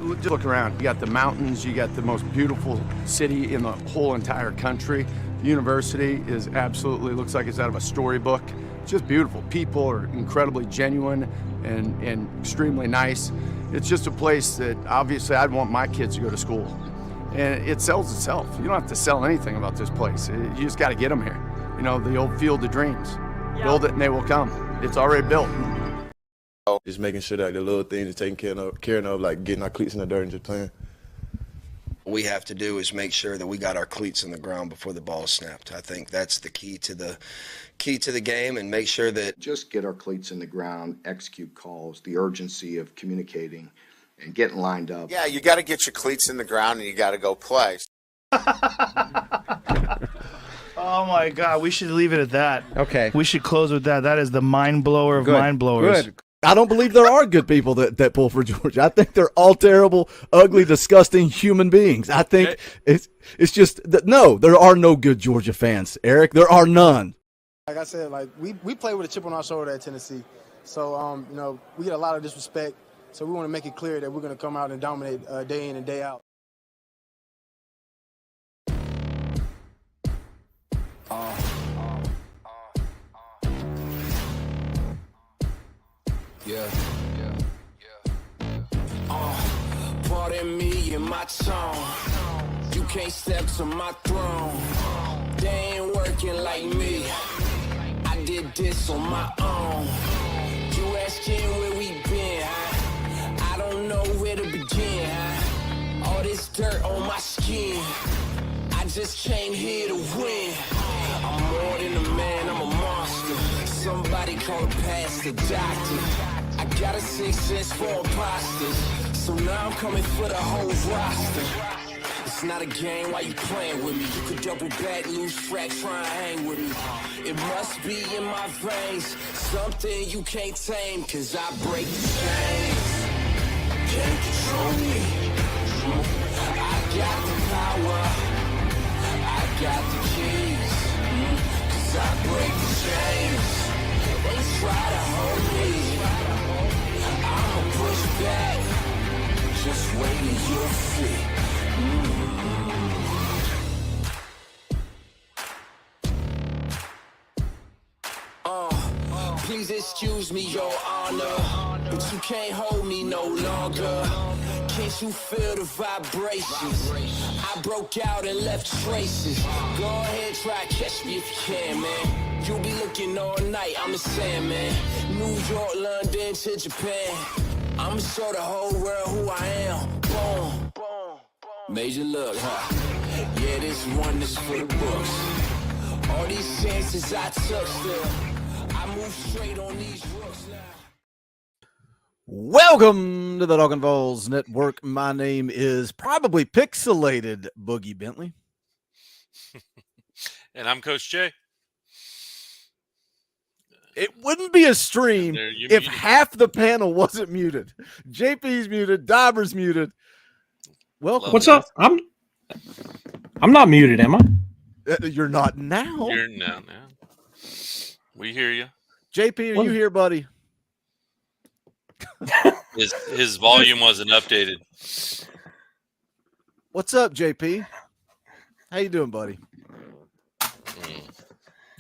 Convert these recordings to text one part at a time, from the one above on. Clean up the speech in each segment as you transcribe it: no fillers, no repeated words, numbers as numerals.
just look around. You got the mountains, you got the most beautiful city in the whole entire country. The university is absolutely, looks like it's out of a storybook. It's just beautiful. People are incredibly genuine and extremely nice. It's just a place that obviously I'd want my kids to go to school. And it sells itself. You don't have to sell anything about this place. You just got to get them here. You know, the old field of dreams. Yeah. Build it and they will come. It's already built. Just making sure that the little things are taken care of, like getting our cleats in the dirt and just playing. What we have to do is make sure that we got our cleats in the ground before the ball snapped. I think that's the key to the game, and make sure that just get our cleats in the ground, execute calls, the urgency of communicating and getting lined up. Yeah, you got to get your cleats in the ground and you got to go play. Oh my God, we should leave it at that. Okay. We should close with that. That is the mind blower of mind blowers. Good. I don't believe there are good people that pull for Georgia. I think they're all terrible, ugly, disgusting human beings. I think it's just that no, there are no good Georgia fans, Eric. There are none. Like I said, like we play with a chip on our shoulder at Tennessee. So you know, we get a lot of disrespect. So we want to make it clear that we're going to come out and dominate day in and day out. Pardon me and my tone. You can't step to my throne. They ain't working like me. I did this on my own. You asking where we been, huh? I don't know where to begin, huh? All this dirt on my skin. I just came here to win. I'm more than a man, I'm a monster. Somebody call a pastor, doctor. I got a 6 sense for imposters. So now I'm coming for the whole roster. It's not a game, why you playing with me? You could double back, lose track, try and hang with me. It must be in my veins, something you can't tame, cause I break the chains. Can't control me. I got the power, I got the keys, cause I break the chains. They try to hold me, I'ma push back. Just wait and you'll see. Please excuse me, your honor, but you can't hold me no longer. Can't you feel the vibrations? I broke out and left traces. Go ahead, try to catch me if you can, man. You'll be looking all night, I'm a Sandman. New York, London to Japan. I'ma show the whole world who I am. Boom, boom. Major look, huh? Yeah, this one is for the books. All these chances I took still. I move straight on these rooks now. Welcome to the Talkin VAWLS Network. My name is probably pixelated Boogie Bentley. And I'm Coach Jay. It wouldn't be a stream if half the panel wasn't muted. JP's muted, Dauber's muted. Welcome. What's up? I'm not muted, am I? You're not now. You're now. We hear you. JP, are you here, buddy? His volume wasn't updated. What's up, JP? How you doing, buddy?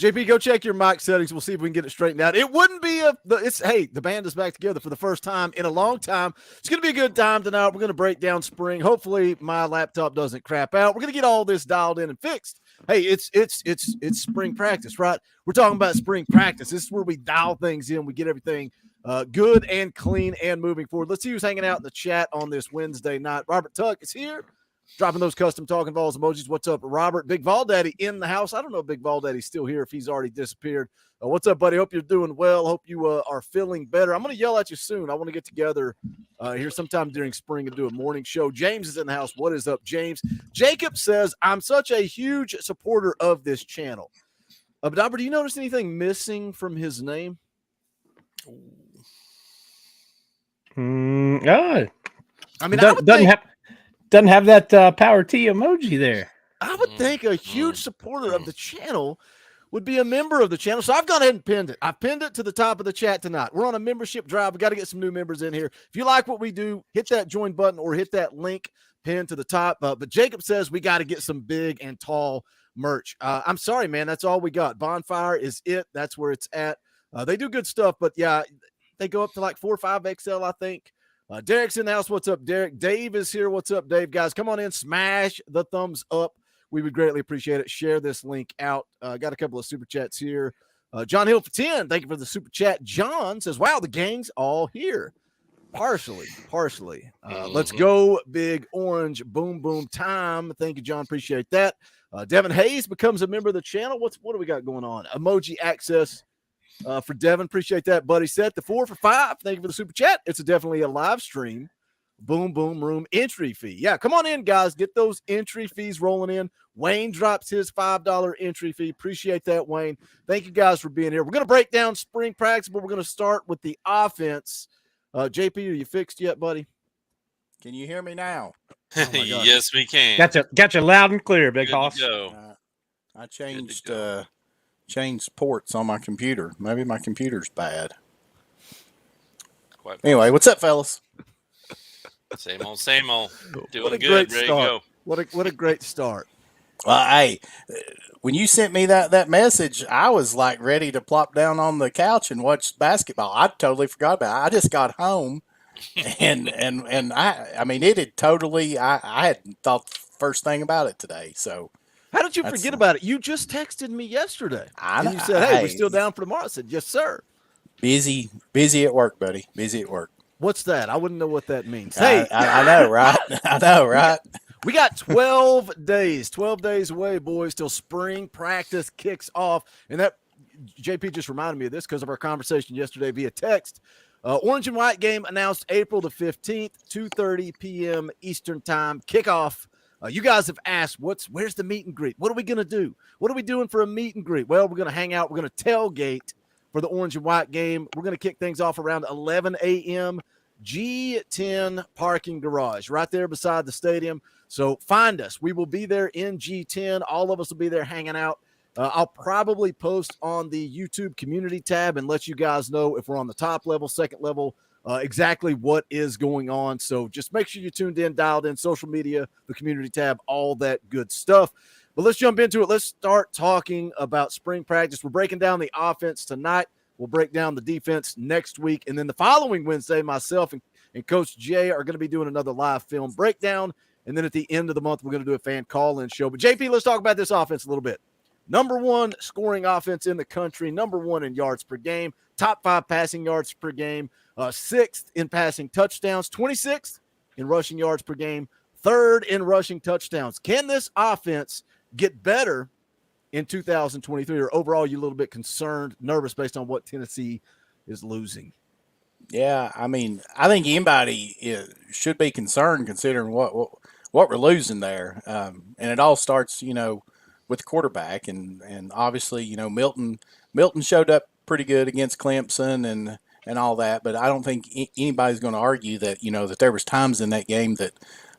JP, go check your mic settings. We'll see if we can get it straightened out. It wouldn't be the band is back together for the first time in a long time. It's going to be a good time tonight. We're going to break down spring. Hopefully my laptop doesn't crap out. We're going to get all this dialed in and fixed. Hey, it's spring practice, right? We're talking about spring practice. This is where we dial things in. We get everything good and clean and moving forward. Let's see who's hanging out in the chat on this Wednesday night. Robert Tuck is here. Dropping those custom Talkin VAWLS emojis. What's up, Robert? Big Vol Daddy in the house. I don't know if Big Vol Daddy's still here, if he's already disappeared. What's up, buddy? Hope you're doing well. Hope you are feeling better. I'm going to yell at you soon. I want to get together here sometime during spring and do a morning show. James is in the house. What is up, James? Jacob says, I'm such a huge supporter of this channel. Dauber, do you notice anything missing from his name? I mean, doesn't have that power T emoji there. I would think a huge supporter of the channel would be a member of the channel. So I've gone ahead and pinned it. I've pinned it to the top of the chat tonight. We're on a membership drive. We got to get some new members in here. If you like what we do, hit that join button or hit that link pinned to the top. But Jacob says we got to get some big and tall merch. I'm sorry, man. That's all we got. Bonfire is it. That's where it's at. They do good stuff, but yeah, they go up to like 4 or 5 XL, I think. Derek's in the house. What's up, Derek? Dave is here. What's up, Dave? Guys, come on in. Smash the thumbs up. We would greatly appreciate it. Share this link out. Got a couple of super chats here. John Hill for 10. Thank you for the super chat. John says, wow, the gang's all here. Partially. Let's go, Big Orange. Boom, boom time. Thank you, John. Appreciate that. Devin Hayes becomes a member of the channel. What do we got going on? Emoji access for Devin. Appreciate that, buddy. Set the 4 for 5. Thank you for the super chat. It's definitely a live stream. Boom, boom room entry fee. Yeah, come on in, guys. Get those entry fees rolling in. Wayne drops his $5 entry fee. Appreciate that, Wayne. Thank you guys for being here. We're going to break down spring practice, but we're going to start with the offense. JP, are you fixed yet, buddy? Can you hear me now? Oh yes, we can. Got you loud and clear, Big Hoss. I changed ports on my computer. Maybe my computer's bad. Anyway, what's up, fellas? Same old. Doing what a good. Great Ready start. to go. What a great start. Well, hey, when you sent me that message, I was like ready to plop down on the couch and watch basketball. I totally forgot about it. I just got home, and I mean, it had totally. I hadn't thought the first thing about it today. So how did you forget about it? You just texted me yesterday. And you said, "Hey, we still down for tomorrow?" I said, "Yes, sir." Busy at work, buddy. Busy at work. What's that? I wouldn't know what that means. Hey, I know, right? I know, right? We got 12 days away, boys, till spring practice kicks off. And that JP just reminded me of this because of our conversation yesterday via text. Orange and White game announced April the 15th, 2:30 p.m. Eastern time kickoff. You guys have asked, where's the meet and greet? What are we going to do? What are we doing for a meet and greet? Well, we're going to hang out. We're going to tailgate for the Orange and White game. We're going to kick things off around 11 a.m. G10 parking garage right there beside the stadium. So find us. We will be there in G10. All of us will be there hanging out. I'll probably post on the YouTube community tab and let you guys know if we're on the top level, second level, exactly what is going on. So just make sure you tuned in, dialed in, social media, the community tab, all that good stuff. But let's jump into it. Let's start talking about spring practice. We're breaking down the offense tonight. We'll break down the defense next week. And then the following Wednesday, myself and Coach Jay are going to be doing another live film breakdown. And then at the end of the month, we're going to do a fan call-in show. But, JP, let's talk about this offense a little bit. Number 1 scoring offense in the country, number 1 in yards per game, top 5 passing yards per game, 6th in passing touchdowns, 26th in rushing yards per game, 3rd in rushing touchdowns. Can this offense get better in 2023, or overall you a little bit concerned, nervous based on what Tennessee is losing? Yeah, I mean, I think anybody should be concerned considering what we're losing there, and it all starts, with the quarterback, and obviously, Milton showed up pretty good against Clemson and all that, but I don't think anybody's going to argue that that there was times in that game that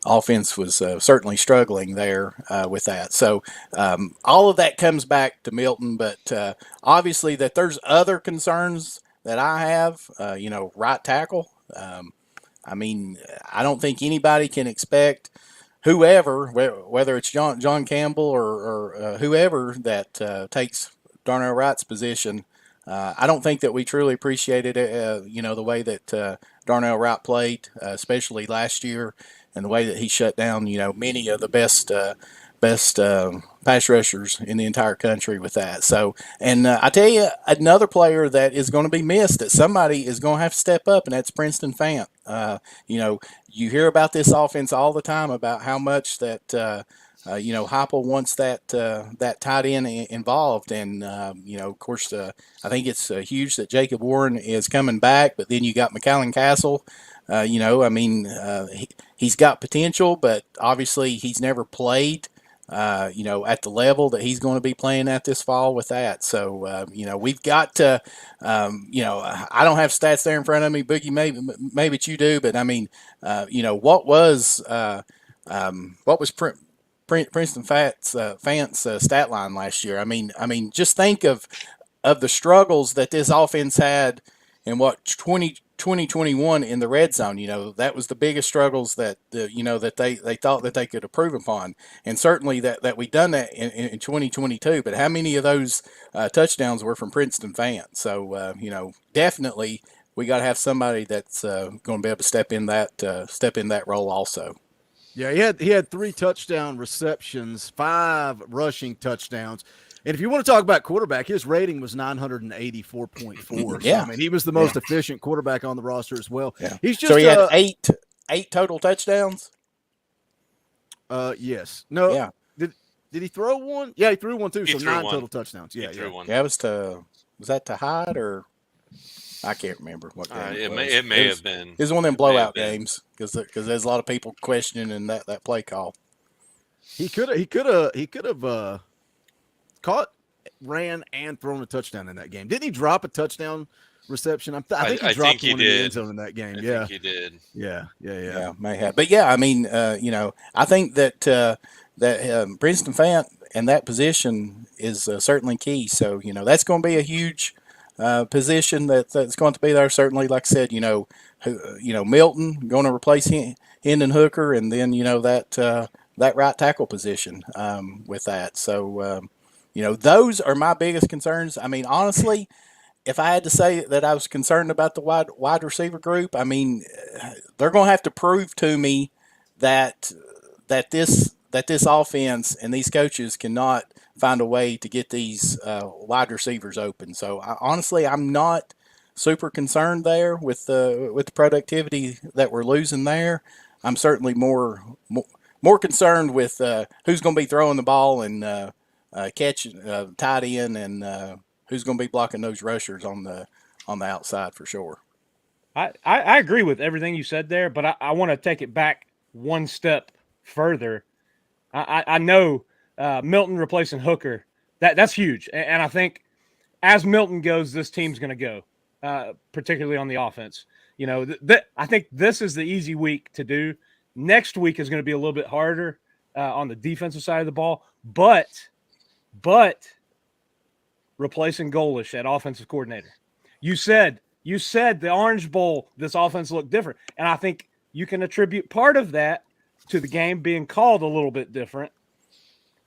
offense was certainly struggling there with that. So all of that comes back to Milton, but obviously that there's other concerns that I have, right tackle. I mean, I don't think anybody can expect whoever, whether it's John Campbell or whoever that takes Darnell Wright's position. I don't think that we truly appreciated the way that Darnell Wright played, especially last year, and the way that he shut down, many of the best pass rushers in the entire country with that. So, and I tell you, another player that is going to be missed, that somebody is going to have to step up, and that's Princeton Fant. You hear about this offense all the time about how much that Heupel wants that tight end involved, and of course, I think it's huge that Jacob Warren is coming back, but then you got McAllen Castle. He's got potential, but obviously he's never played, at the level that he's going to be playing at this fall with that. So, we've got to, I don't have stats there in front of me, Boogie, maybe you do, but I mean, what was Princeton Fant's stat line last year. I mean, just think of the struggles that this offense had in 2021 in the red zone. That was the biggest struggles that that they thought that they could improve upon, and certainly that we done that in 2022. But how many of those touchdowns were from Princeton Fant? So definitely we got to have somebody that's going to be able to step in that role also. Yeah, he had 3 touchdown receptions, 5 rushing touchdowns. And if you want to talk about quarterback, his rating was 984.4. Yeah. So, I mean, he was the most efficient quarterback on the roster as well. Yeah. He's just so he had eight total touchdowns. Yes. No. Yeah. Did he throw one? Yeah, he threw one too. He so threw 9 one. total touchdowns. Yeah, He threw one. Yeah, was that to Hyde or I can't remember what game it may have been. It was one of them blowout games because there's a lot of people questioning that play call. He could have caught, ran, and thrown a touchdown in that game. Didn't he drop a touchdown reception? I think he dropped one in the end zone in that game. I think he did. Yeah, may have. But yeah, I mean, I think that Princeton Fant and that position is certainly key. So that's going to be a huge position that's going to be there. Certainly, like I said, Milton going to replace Hendon Hooker, and then that right tackle position with that. So those are my biggest concerns. I mean, honestly, if I had to say that I was concerned about the wide receiver group, I mean, they're going to have to prove to me that this offense and these coaches cannot find a way to get these wide receivers open. So honestly, I'm not super concerned there with the productivity that we're losing there. I'm certainly more concerned with who's going to be throwing the ball and catching tight end and who's going to be blocking those rushers on the outside for sure. I agree with everything you said there, but I want to take it back one step further. I know Milton replacing Hooker, that's huge. And I think as Milton goes, this team's going to go, particularly on the offense. I think this is the easy week to do. Next week is going to be a little bit harder on the defensive side of the ball, but replacing Golish at offensive coordinator. You said the Orange Bowl, this offense looked different. And I think you can attribute part of that to the game being called a little bit different.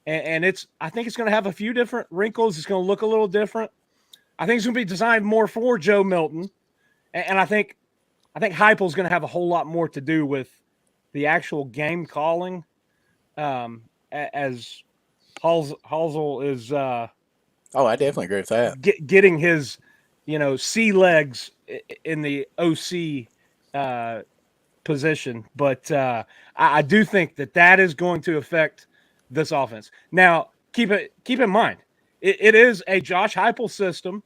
And I think it's going to have a few different wrinkles. It's going to look a little different. I think it's going to be designed more for Joe Milton. And I think Heupel's going to have a whole lot more to do with the actual game calling, as Halsell is I definitely agree with that. Getting his, sea legs in the OC position. But I do think that is going to affect this offense. Now, keep in mind, it is a Josh Heupel system.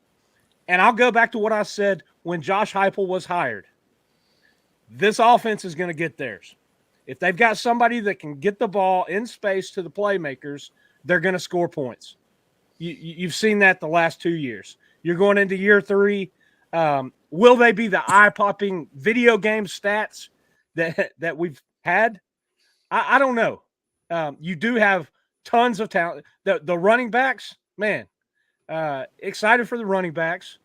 And I'll go back to what I said when Josh Heupel was hired. This offense is going to get theirs. If they've got somebody that can get the ball in space to the playmakers, they're going to score points. You've seen that the last 2 years. You're going into year 3. Will they be the eye-popping video game stats that we've had? I don't know. You do have tons of talent. The running backs, man, excited for the running backs.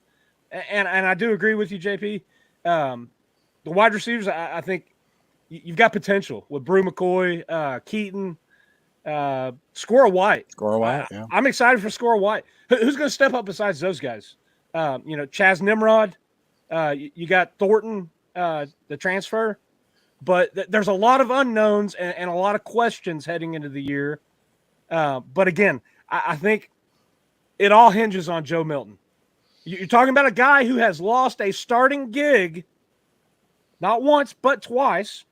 And I do agree with you, JP. The wide receivers, I think you've got potential with Brew McCoy, Keaton, Squirrel White. Yeah. I'm excited for Squirrel White. Who's going to step up besides those guys? Chaz Nimrod. You got Thornton, the transfer. But there's a lot of unknowns and a lot of questions heading into the year. But again, I think it all hinges on Joe Milton. You're talking about a guy who has lost a starting gig, not once, but twice.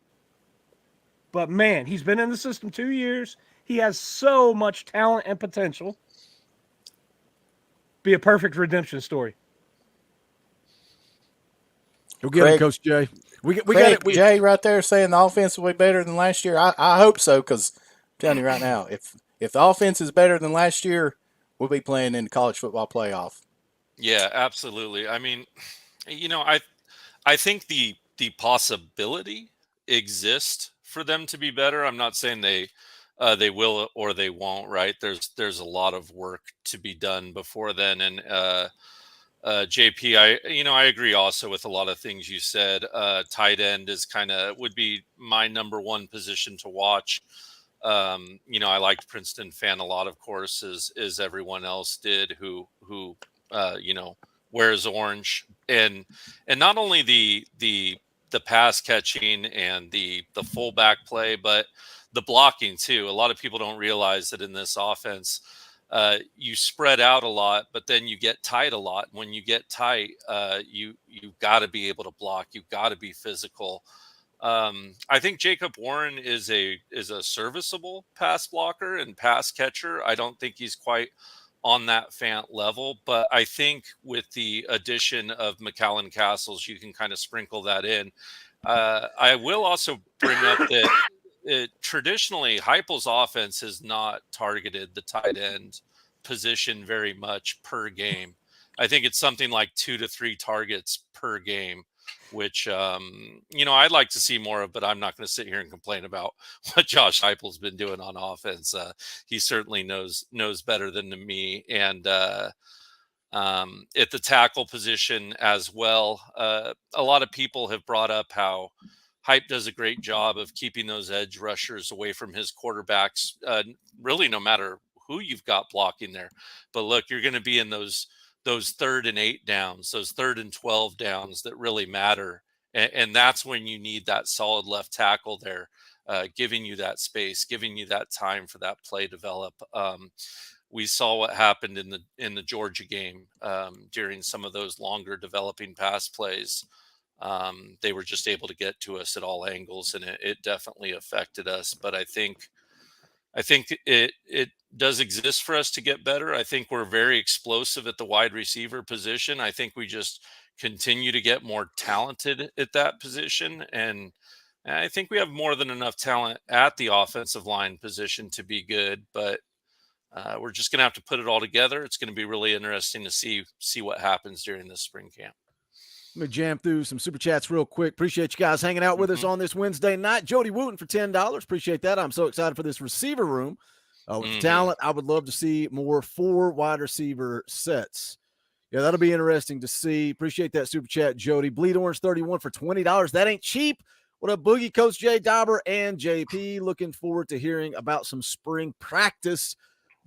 But man, he's been in the system 2 years. He has so much talent and potential. Be a perfect redemption story. We'll get it, Coach Jay. We got it. Jay right there saying the offense will be better than last year. I hope so, because I'm telling you right now, if the offense is better than last year, we'll be playing in the college football playoff. Yeah, absolutely. I mean, I think the possibility exists for them to be better. I'm not saying they they will or they won't, right? There's a lot of work to be done before then. And JP, I agree also with a lot of things you said. Tight end is would be my number one position to watch. I liked Princeton fan a lot, of course, as everyone else did who wears orange, and not only the pass catching and the fullback play, but the blocking too. A lot of people don't realize that in this offense, you spread out a lot, but then you get tight a lot. When you get tight, you've got to be able to block. You've got to be physical. I think Jacob Warren is a serviceable pass blocker and pass catcher. I don't think he's quite on that Fant level, but I think with the addition of McAllen Castles, you can kind of sprinkle that in. I will also bring up that traditionally Heupel's offense has not targeted the tight end position very much per game. I think it's something like 2 to 3 targets per game, which I'd like to see more of, but I'm not going to sit here and complain about what Josh Heupel's been doing on offense. He certainly knows better than me. And at the tackle position as well, a lot of people have brought up how Hype does a great job of keeping those edge rushers away from his quarterbacks, really no matter who you've got blocking there. But look, you're going to be in those 3rd and 8 downs, those 3rd and 12 downs that really matter. And that's when you need that solid left tackle there, giving you that space, giving you that time for that play develop. We saw what happened in the Georgia game during some of those longer developing pass plays. They were just able to get to us at all angles, and it definitely affected us. But I think it does exist for us to get better. I think we're very explosive at the wide receiver position. I think we just continue to get more talented at that position. And I think we have more than enough talent at the offensive line position to be good, but we're just going to have to put it all together. It's going to be really interesting to see what happens during this spring camp. Let me jam through some super chats real quick. Appreciate you guys hanging out with us on this Wednesday night. Jody Wooten for $10. Appreciate that. I'm so excited for this receiver room. With the talent, I would love to see more 4 wide receiver sets. Yeah, that'll be interesting to see. Appreciate that super chat, Jody. Bleed Orange 31 for $20. That ain't cheap. What up, Boogie, Coach Jay, Dauber, and JP? Looking forward to hearing about some spring practice.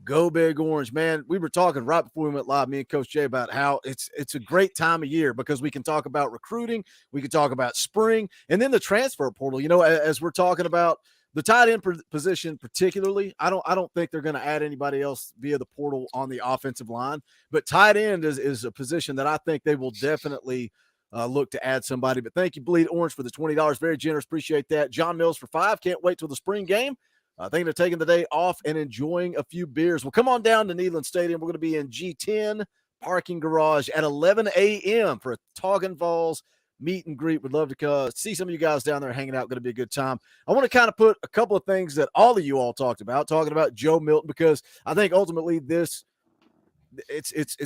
Go Big Orange, man. We were talking right before we went live, me and Coach Jay, about how it's a great time of year because we can talk about recruiting, we can talk about spring, and then the transfer portal. As we're talking about the tight end position particularly, I don't think they're going to add anybody else via the portal on the offensive line, but tight end is a position that I think they will definitely look to add somebody. But thank you, Bleed Orange, for the $20. Very generous. Appreciate that. John Mills for $5. Can't wait till the spring game. Thinking of taking the day off and enjoying a few beers. Well, come on down to Neyland Stadium. We're going to be in G10 parking garage at 11 a.m. for a Talkin VAWLS meet and greet. Would love to see some of you guys down there hanging out. Going to be a good time. I want to kind of put a couple of things that all of you all talked about, talking about Joe Milton, because I think ultimately it's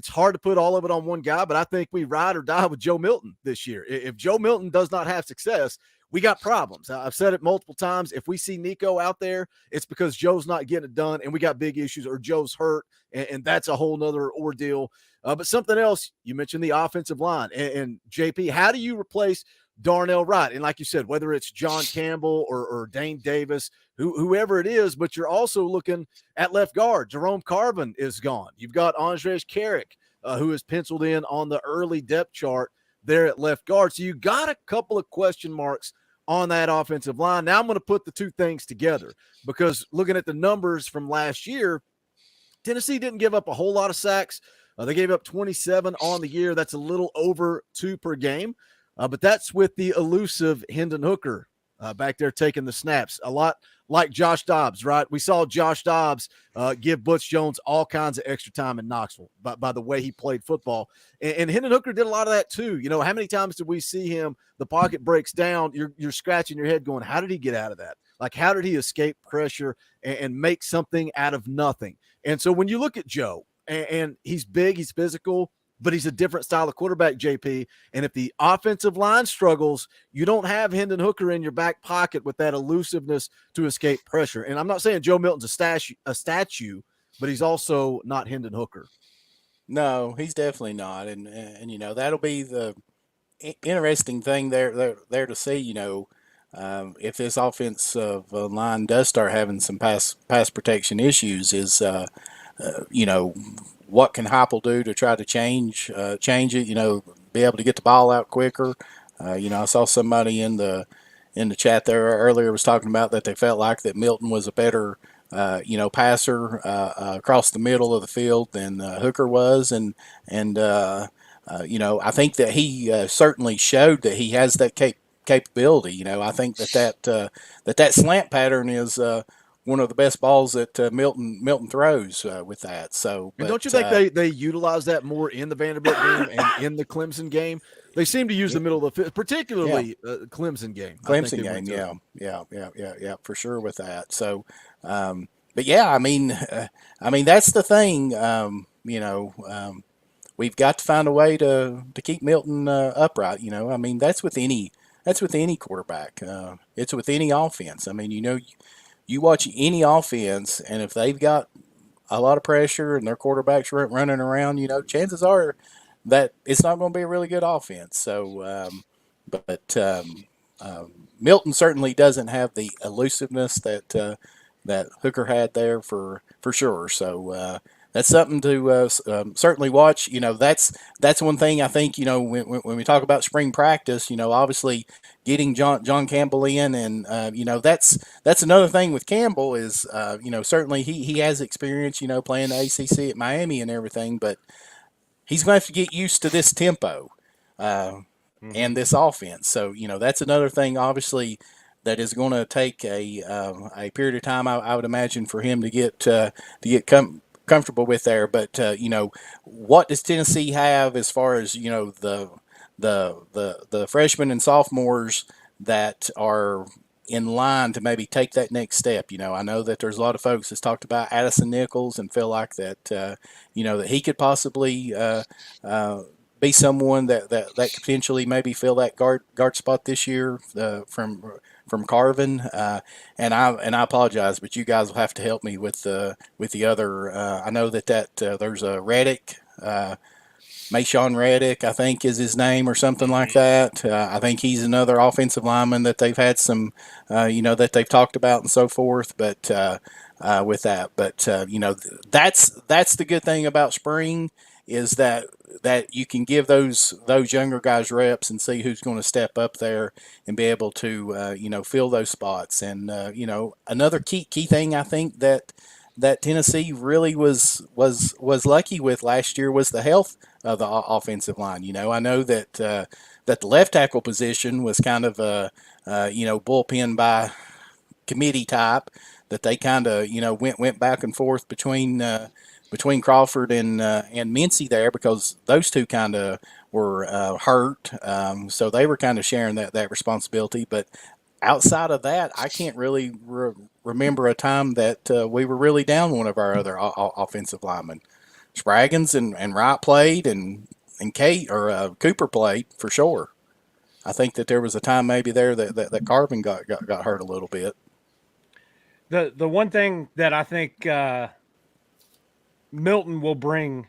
hard to put all of it on one guy, but I think we ride or die with Joe Milton this year. If Joe Milton does not have success, we got problems. I've said it multiple times. If we see Nico out there, it's because Joe's not getting it done and we got big issues, or Joe's hurt, and that's a whole nother ordeal. But something else, you mentioned the offensive line. And JP, how do you replace Darnell Wright? And like you said, whether it's John Campbell or Dane Davis, whoever it is, but you're also looking at left guard. Jerome Carvin is gone. You've got Andres Carrick, who is penciled in on the early depth chart there at left guard. So you got a couple of question marks on that offensive line. Now I'm going to put the two things together because looking at the numbers from last year, Tennessee didn't give up a whole lot of sacks. They gave up 27 on the year. That's a little over 2 per game. But that's with the elusive Hendon Hooker back there taking the snaps. A lot like Josh Dobbs, right? We saw Josh Dobbs give Butch Jones all kinds of extra time in Knoxville by the way he played football. And Hendon Hooker did a lot of that too. How many times did we see him, the pocket breaks down, you're scratching your head going, how did he get out of that? Like, how did he escape pressure and make something out of nothing? And so when you look at Joe, and he's big, he's physical, but he's a different style of quarterback, JP. And if the offensive line struggles, you don't have Hendon Hooker in your back pocket with that elusiveness to escape pressure. And I'm not saying Joe Milton's a statue, but he's also not Hendon Hooker. No, he's definitely not. And that'll be the interesting thing there to see, if this offensive line does start having some pass protection issues, is what can Heupel do to try to change it? Be able to get the ball out quicker. I saw somebody in the chat there earlier was talking about that they felt like that Milton was a better passer across the middle of the field than Hooker was, and I think that he certainly showed that he has that capability. I think that slant pattern is one of the best balls that Milton throws with that. So, and don't you think they utilize that more in the Vanderbilt game and in the Clemson game? They seem to use the middle of the field, particularly Clemson game. Clemson game, yeah, for sure with that. So, but yeah, I mean, that's the thing. We've got to find a way to keep Milton upright. I mean, that's with any quarterback. It's with any offense. I mean, you watch any offense, and if they've got a lot of pressure and their quarterback's running around, chances are that it's not going to be a really good offense. So, Milton certainly doesn't have the elusiveness that Hooker had there for sure. So that's something to certainly watch. That's one thing I think. When we talk about spring practice, obviously getting John Campbell in, and that's another thing with Campbell is certainly he has experience playing the ACC at Miami and everything, but he's going to have to get used to this tempo and this offense. So that's another thing, obviously, that is going to take a period of time, I would imagine, for him to get comfortable with there. But what does Tennessee have as far as the freshmen and sophomores that are in line to maybe take that next step? I know that there's a lot of folks that's talked about Addison Nichols and feel like that that he could possibly be someone that could potentially maybe fill that guard spot this year from Carvin. And I apologize, but you guys will have to help me with the other. I know that there's a Reddick. Mayshawn Reddick, I think, is his name or something like that. I think he's another offensive lineman that they've had some, that they've talked about and so forth. But with that, that's the good thing about spring, is that you can give those younger guys reps and see who's going to step up there and be able to fill those spots. And another key thing I think that Tennessee really was lucky with last year was the health of the offensive line. I know that the left tackle position was kind of a bullpen by committee type, that they kind of went back and forth between Crawford and Mincy there, because those two kind of were hurt, so they were kind of sharing that responsibility. But outside of that, I can't really remember a time that we were really down one of our other offensive linemen. Spraggins and Wright played, and Cooper played for sure. I think that there was a time maybe there that Carvin got hurt a little bit. The one thing that I think Milton will bring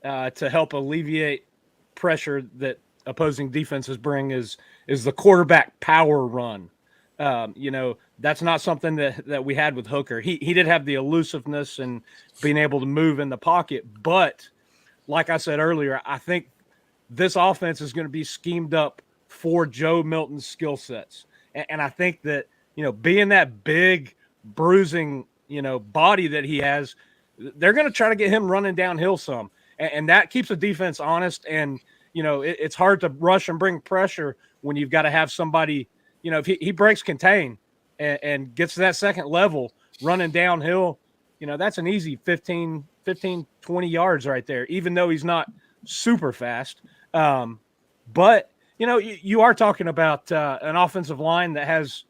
to help alleviate pressure that opposing defenses bring is the quarterback power run. That's not something that we had with Hooker. He did have the elusiveness and being able to move in the pocket, but like I said earlier, I think this offense is going to be schemed up for Joe Milton's skill sets. And I think that, being that big bruising, body that he has, they're going to try to get him running downhill some. And that keeps the defense honest. And, it's hard to rush and bring pressure when you've got to have somebody, if he breaks contain and gets to that second level running downhill, that's an easy 15, 20 yards right there, even though he's not super fast. But, you are talking about an offensive line that has,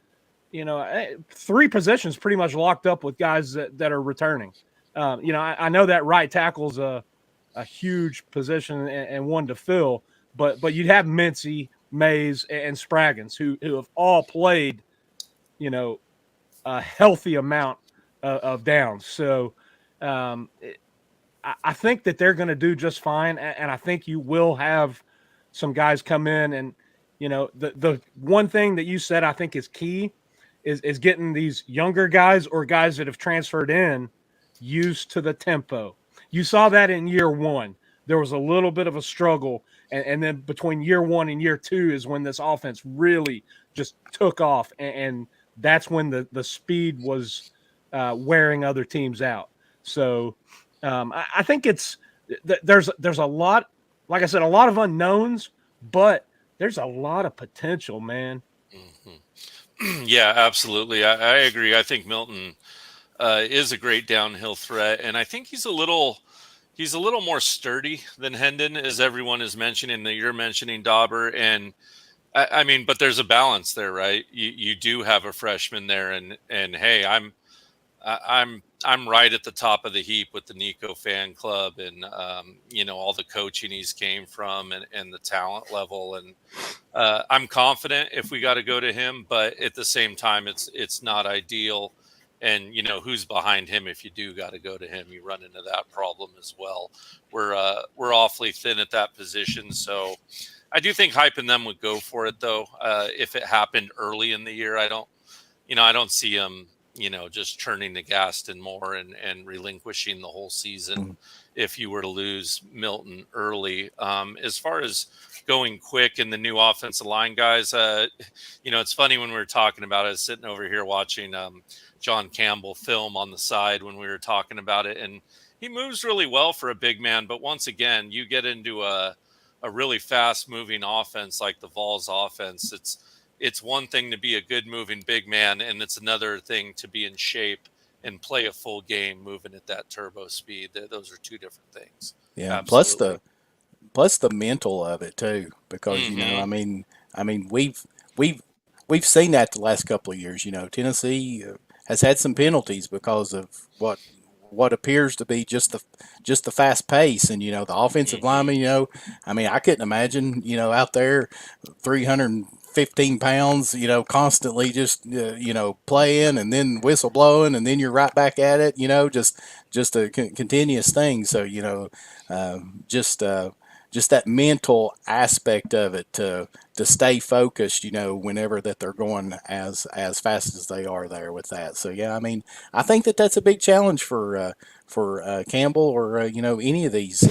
three positions pretty much locked up with guys that are returning. I know that right tackle's a a huge position and one to fill. But you'd have Mincy, Mays, and Spraggins who have all played, a healthy amount of downs. So I think that they're going to do just fine, and I think you will have some guys come in. And the one thing that you said I think is key is getting these younger guys or guys that have transferred in used to the tempo. You saw that in year one. There was a little bit of a struggle, and then between year one and year two is when this offense really just took off, and that's when the speed was wearing other teams out. So I think there's a lot, like I said, a lot of unknowns, but there's a lot of potential, man. Mm-hmm. Yeah, absolutely. I agree. I think Milton is a great downhill threat, and I think he's a little more sturdy than Hendon, as everyone is mentioning, that you're mentioning, Dauber. And I mean, but there's a balance there, right? You do have a freshman there, and hey, I'm right at the top of the heap with the Nico fan club, and all the coaching he's came from, and the talent level, and I'm confident if we got to go to him, but at the same time, it's not ideal. And who's behind him? If you do got to go to him, you run into that problem as well. We're awfully thin at that position, so I do think Hype and them would go for it, though. If it happened early in the year, I don't see him, just turning the gas and more and relinquishing the whole season if you were to lose Milton early. As far as going quick and the new offensive line guys, it's funny when we were talking about it, I was sitting over here watching John Campbell film on the side when we were talking about it, and he moves really well for a big man. But once again, you get into a really fast moving offense like the Vols offense. It's one thing to be a good moving big man, and it's another thing to be in shape and play a full game moving at that turbo speed. Those are two different things. Yeah. Absolutely. Plus the mental of it too, because I mean we've seen that the last couple of years. Tennessee has had some penalties because of what appears to be just the fast pace, and the offensive lineman. I couldn't imagine out there 315 pounds, constantly just playing and then whistle blowing and then you're right back at it. Just a continuous thing. So just that mental aspect of it to stay focused, whenever that they're going as fast as they are there with that. So yeah, I think that's a big challenge for Campbell or any of these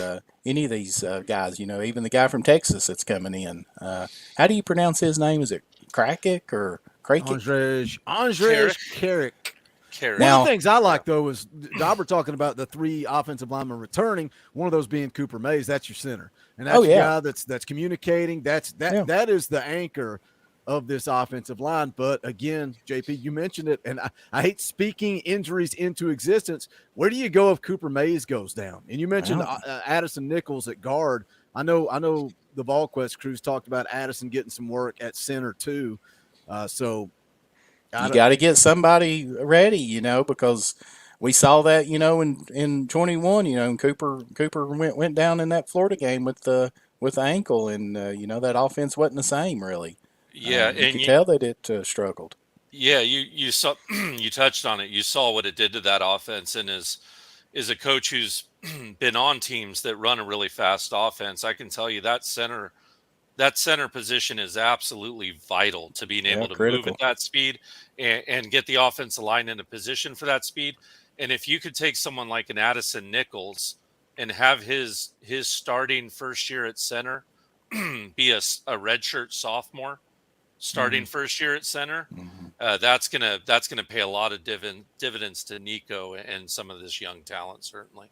guys. Even the guy from Texas that's coming in. How do you pronounce his name? Is it Krakic or Krakic? Andrej Carrick. One of the things I like, though, is Dauber talking about the three offensive linemen returning, one of those being Cooper Mays. That's your center. And that's the guy that's communicating. That is the anchor of this offensive line. But again, JP, you mentioned it, and I hate speaking injuries into existence. Where do you go if Cooper Mays goes down? And you mentioned Addison Nichols at guard. I know the VolQuest crews talked about Addison getting some work at center too. So you got to get somebody ready, because we saw that, in 21, and Cooper went down in that Florida game with the ankle, and that offense wasn't the same really. Yeah, and you could tell that it struggled. Yeah, you saw you touched on it. You saw what it did to that offense, and is a coach who's been on teams that run a really fast offense. I can tell you that center position is absolutely vital to being able to move at that speed and get the offensive line in a position for that speed. And if you could take someone like an Addison Nichols and have his starting first year at center be a redshirt sophomore starting first year at center, that's gonna pay a lot of dividends to Nico and some of this young talent, certainly.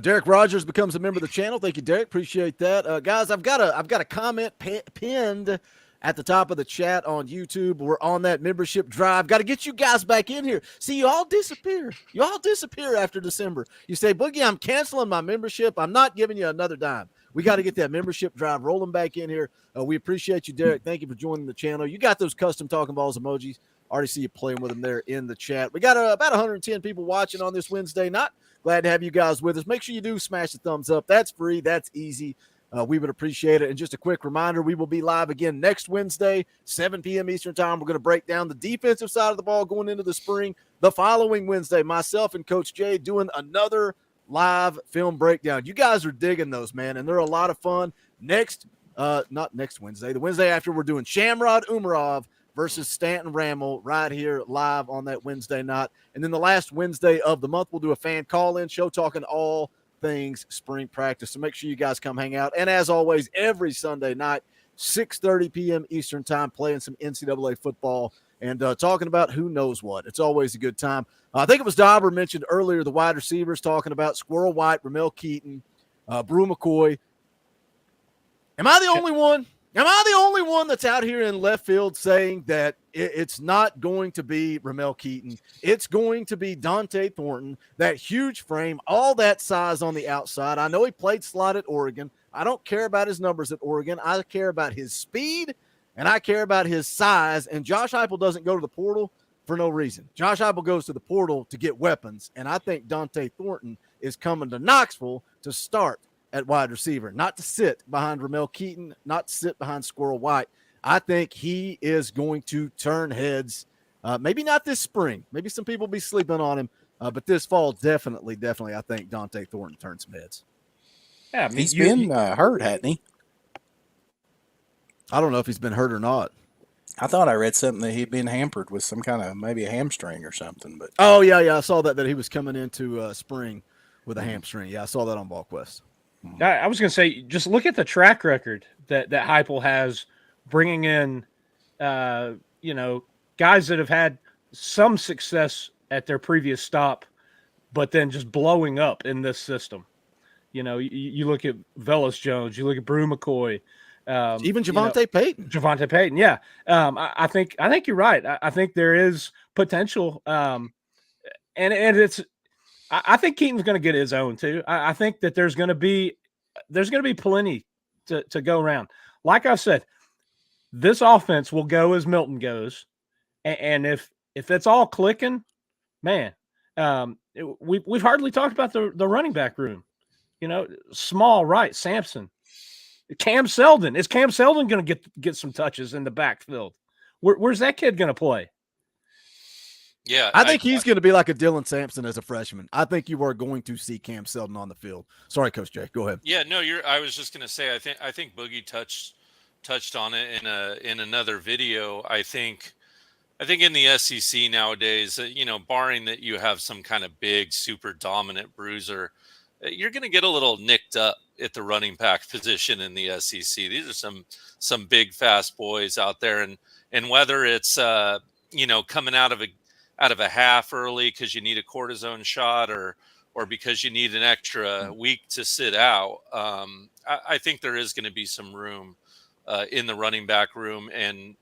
Derek Rogers becomes a member of the channel. Thank you, Derek. Appreciate that. Guys, I've got a comment pinned at the top of the chat on YouTube. We're on that membership drive. Got to get you guys back in here. See, you all disappear. You all disappear after December. You say, Boogie, I'm canceling my membership. I'm not giving you another dime. We got to get that membership drive rolling back in here. We appreciate you, Derek. Thank you for joining the channel. You got those custom Talkin Balls emojis. Already see you playing with them there in the chat. We got about 110 people watching on this Wednesday. Not Glad to have you guys with us. Make sure you do smash the thumbs up. That's free. That's easy. We would appreciate it. And just a quick reminder, we will be live again next Wednesday, 7 p.m. Eastern time. We're going to break down the defensive side of the ball going into the spring. The following Wednesday, myself and Coach Jay doing another live film breakdown. You guys are digging those, man, and they're a lot of fun. Not next Wednesday. The Wednesday after, we're doing Shamrod Umarov versus Stanton Ramel right here live on that Wednesday night. And then the last Wednesday of the month, we'll do a fan call-in show talking all things spring practice. So make sure you guys come hang out. And as always, every Sunday night, 6:30 p.m. Eastern time, playing some NCAA football and talking about who knows what. It's always a good time. I think it was Dauber mentioned earlier, the wide receivers talking about Squirrel White, Ramel Keaton, Brew McCoy. Am I the only one? Am I the only one that's out here in left field saying that it's not going to be Ramel Keaton? It's going to be Dante Thornton, that huge frame, all that size on the outside. I know he played slot at Oregon. I don't care about his numbers at Oregon. I care about his speed, and I care about his size. And Josh Heupel doesn't go to the portal for no reason. Josh Heupel goes to the portal to get weapons, and I think Dante Thornton is coming to Knoxville to start at wide receiver, not to sit behind Ramel Keaton, not to sit behind Squirrel White. I think he is going to turn heads. Maybe not this spring. Maybe some people will be sleeping on him, but this fall, definitely, I think Dante Thornton turns some heads. Yeah, I mean, he's been hurt, hasn't he? I don't know if he's been hurt or not. I thought I read something that he'd been hampered with some kind of maybe a hamstring or something. But yeah, I saw that he was coming into spring with a hamstring. Yeah, I saw that on VolQuest. I was going to say, just look at the track record that Heupel has bringing in, guys that have had some success at their previous stop, but then just blowing up in this system. You look at Velus Jones, you look at Brew McCoy, even Javante Payton. Javante Payton, yeah. I think you're right. I think there is potential, and it's. I think Keaton's going to get his own too. I think that there's going to be plenty to go around. Like I said, this offense will go as Milton goes, and if it's all clicking, man, we've hardly talked about the running back room. Small, right? Sampson, Cam Seldon. Is Cam Seldon going to get some touches in the backfield? Where's that kid going to play? Yeah, I think he's going to be like a Dylan Sampson as a freshman. I think you are going to see Cam Seldon on the field. Sorry, Coach Jay, go ahead. Yeah, no, I was just going to say, I think Boogie touched on it in another video. I think in the SEC nowadays, barring that you have some kind of big, super dominant bruiser, you're going to get a little nicked up at the running back position in the SEC. These are some big, fast boys out there, and whether it's coming out of a half early because you need a cortisone shot or because you need an extra week to sit out. I think there is going to be some room in the running back room. And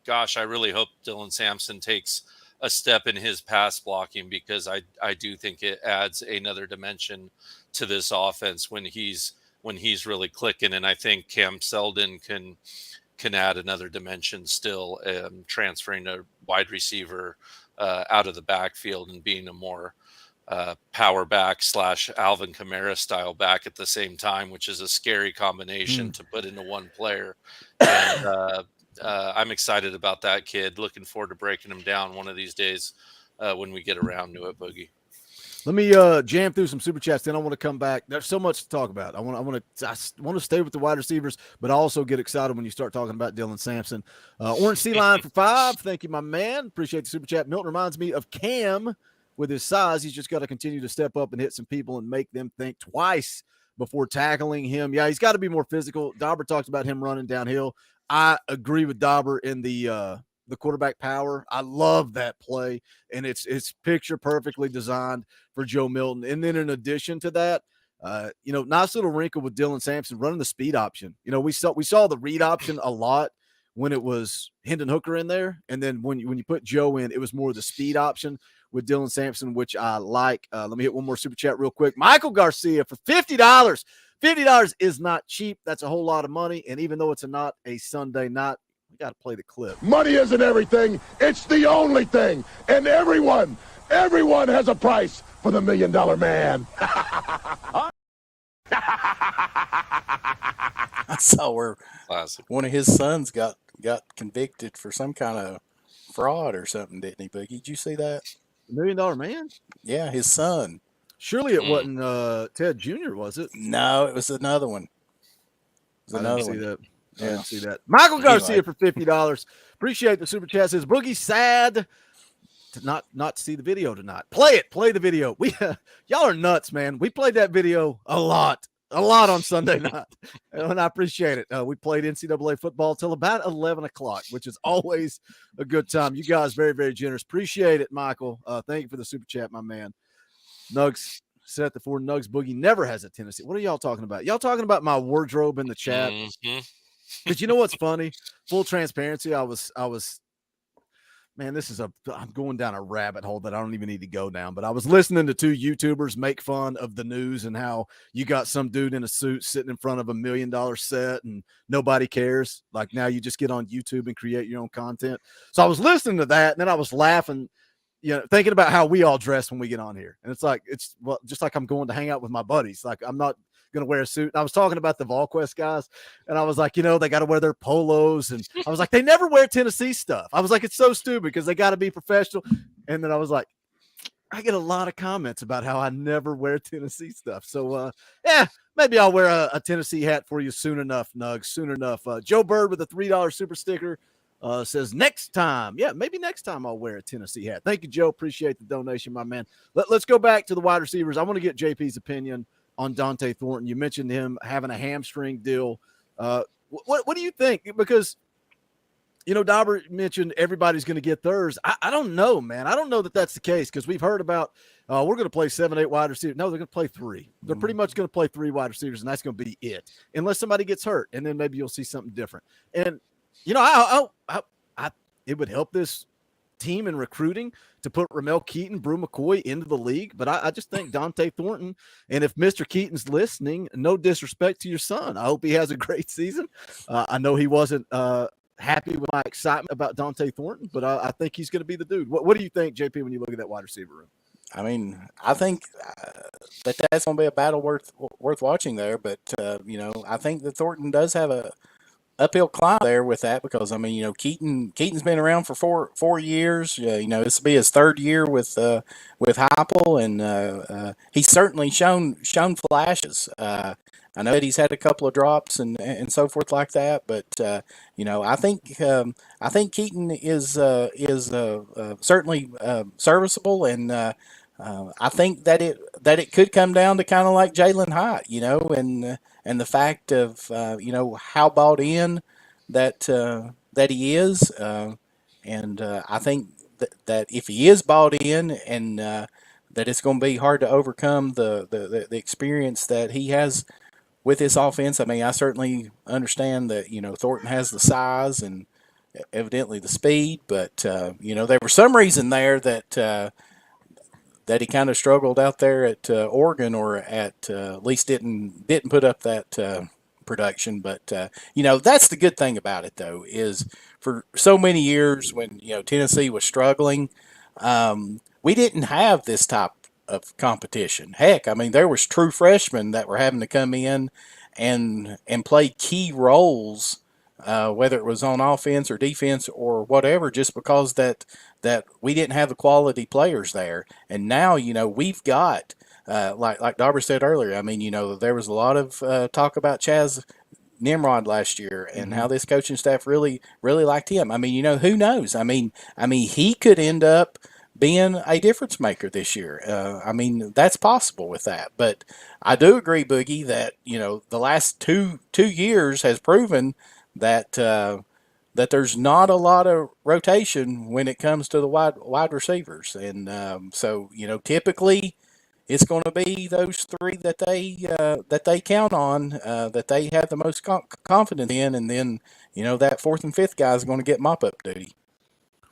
gosh, I really hope Dylan Sampson takes a step in his pass blocking, because I do think it adds another dimension to this offense when he's really clicking. And I think Cam Seldon can add another dimension still, transferring a wide receiver out of the backfield and being a more power back / Alvin Kamara style back at the same time, which is a scary combination to put into one player. And I'm excited about that kid. Looking forward to breaking him down one of these days when we get around to it, Boogie. Let me jam through some super chats. Then I want to come back. There's so much to talk about. I want to stay with the wide receivers, but I also get excited when you start talking about Dylan Sampson. Orange Sea Line for 5. Thank you, my man. Appreciate the super chat. Milton reminds me of Cam with his size. He's just got to continue to step up and hit some people and make them think twice before tackling him. Yeah, he's got to be more physical. Dauber talks about him running downhill. I agree with Dauber in the quarterback power. I love that play, and it's picture perfectly designed for Joe Milton. And then in addition to that, nice little wrinkle with Dylan Sampson running the speed option. We saw the read option a lot when it was Hendon Hooker in there, and then when you put Joe in, it was more the speed option with Dylan Sampson, which I like. Let me hit one more super chat real quick. Michael Garcia for $50. $50 is not cheap. That's a whole lot of money, and even though it's not a Sunday night, we got to play the clip. Money isn't everything. It's the only thing. And everyone Everyone has a price for the $1 Million Man. I saw where one of his sons got convicted for some kind of fraud or something, didn't he, Boogie? Did you see that? $1 Million Man? Yeah, his son. Surely it wasn't Ted Jr., was it? No, it was another one. I didn't see that. I didn't see that. Michael Garcia for $50. Appreciate the super chat. Says Boogie sad to not see the video tonight. Play the video. We y'all are nuts, man. We played that video a lot on Sunday night, and I appreciate it. We played NCAA football till about 11 o'clock, which is always a good time. You guys very, very generous. Appreciate it, Michael. Thank you for the super chat, my man. Nugs said at the Ford Nugs Boogie never has a Tennessee. What are y'all talking about? Y'all talking about my wardrobe in the chat? Because you know what's funny? Full transparency, I was man, I'm going down a rabbit hole that I don't even need to go down, but I was listening to two YouTubers make fun of the news and how you got some dude in a suit sitting in front of $1 million set and nobody cares. Like now you just get on YouTube and create your own content. So I was listening to that and then I was laughing, thinking about how we all dress when we get on here. And it's just like I'm going to hang out with my buddies. Like I'm not going to wear a suit. And I was talking about the VolQuest guys, and I was like, they got to wear their polos. And I was like, they never wear Tennessee stuff. I was like, it's so stupid because they got to be professional. And then I was like, I get a lot of comments about how I never wear Tennessee stuff. So, maybe I'll wear a Tennessee hat for you soon enough, Nugs, soon enough. Joe Bird with a $3 super sticker says next time. Yeah, maybe next time I'll wear a Tennessee hat. Thank you, Joe. Appreciate the donation, my man. Let's go back to the wide receivers. I want to get JP's opinion on Dante Thornton. You mentioned him having a hamstring deal. What do you think? Because, Dauber mentioned everybody's going to get theirs. I don't know, man. I don't know that that's the case because we've heard about we're going to play 7, 8 wide receivers. No, they're going to play 3. They're pretty much going to play 3 wide receivers, and that's going to be it. Unless somebody gets hurt, and then maybe you'll see something different. And, it would help this team in recruiting to put Ramel Keaton, Brew McCoy into the league. But I just think Dante Thornton, and if Mr. Keaton's listening, no disrespect to your son, I hope he has a great season. I know he wasn't happy with my excitement about Dante Thornton, but I think he's going to be the dude. What do you think, JP, when you look at that wide receiver room? I mean, I think that's going to be a battle worth watching there. But, I think that Thornton does have a uphill climb there with that because, Keaton's been around for four years. This will be his 3rd year with Heupel, and he's certainly shown flashes. I know that he's had a couple of drops and so forth like that, but I think Keaton is certainly serviceable, and I think that it could come down to kind of like Jalen Hyatt, and the fact of how bought in that he is, and I think that if he is bought in and that it's going to be hard to overcome the experience that he has with this offense. I mean, I certainly understand that, Thornton has the size and evidently the speed, but, there was some reason there that he kind of struggled out there at Oregon, or at least didn't put up that production. But, that's the good thing about it, though, is for so many years when, Tennessee was struggling, we didn't have this type of competition. Heck, I mean, there was true freshmen that were having to come in and play key roles, whether it was on offense or defense or whatever, just because that we didn't have the quality players there. And now, we've got, like Dauber said earlier, I mean, there was a lot of talk about Chaz Nimrod last year and how this coaching staff really, really liked him. I mean, who knows? I mean, he could end up being a difference maker this year. I mean, that's possible with that. But I do agree, Boogie, that, the last two years has proven that that there's not a lot of rotation when it comes to the wide receivers. And so, typically it's going to be those 3 that they count on, that they have the most confidence in. And then, that 4th and 5th guy is going to get mop-up duty.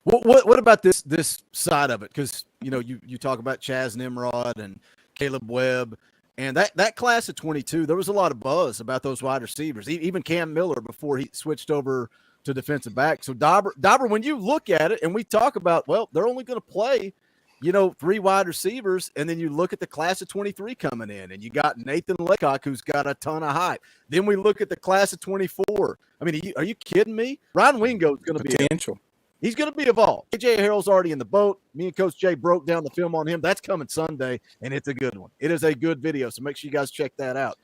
What about this side of it? Because you talk about Chaz Nimrod and Caleb Webb, and that class of 22, there was a lot of buzz about those wide receivers. Even Cam Miller before he switched over to defensive back. So Dauber, when you look at it, and we talk about, well, they're only going to play 3 wide receivers, and then you look at the class of 23 coming in, and you got Nathan Laycock, who's got a ton of hype. Then we look at the class of 24. I mean, are you kidding me? Ryan Wingo is going to be potential. He's going to be evolved. AJ Harrell's already in the boat. Me and Coach Jay broke down the film on him. That's coming Sunday, and it's a good one. It is a good video, so make sure you guys check that out.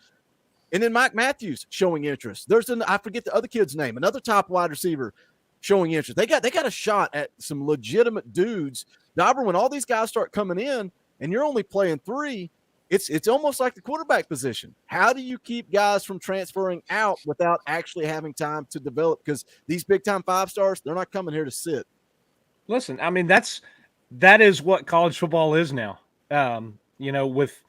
And then Mike Matthews showing interest. I forget the other kid's name, another top wide receiver showing interest. They got a shot at some legitimate dudes. Dauber, when all these guys start coming in and you're only playing 3, it's almost like the quarterback position. How do you keep guys from transferring out without actually having time to develop? Because these big-time 5-stars, they're not coming here to sit. Listen, I mean, that is what college football is now. With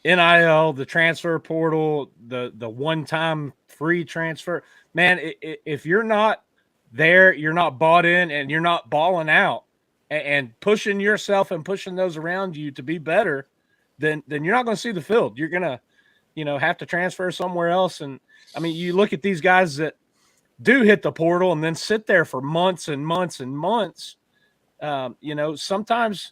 NIL, the transfer portal, the one-time free transfer. Man, if you're not there, you're not bought in, and you're not balling out and pushing yourself and pushing those around you to be better, then you're not going to see the field. You're going to, have to transfer somewhere else. And I mean, you look at these guys that do hit the portal and then sit there for months and months and months. Sometimes,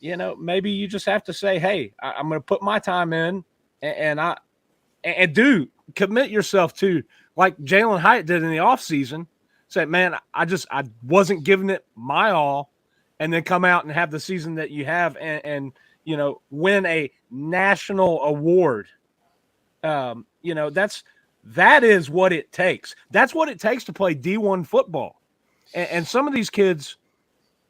maybe you just have to say, hey, I'm going to put my time in and do commit yourself to, like Jalen Hyatt did in the offseason. Say, man, I wasn't giving it my all, and then come out and have the season that you have and win a national award. That is what it takes. That's what it takes to play D1 football. And some of these kids,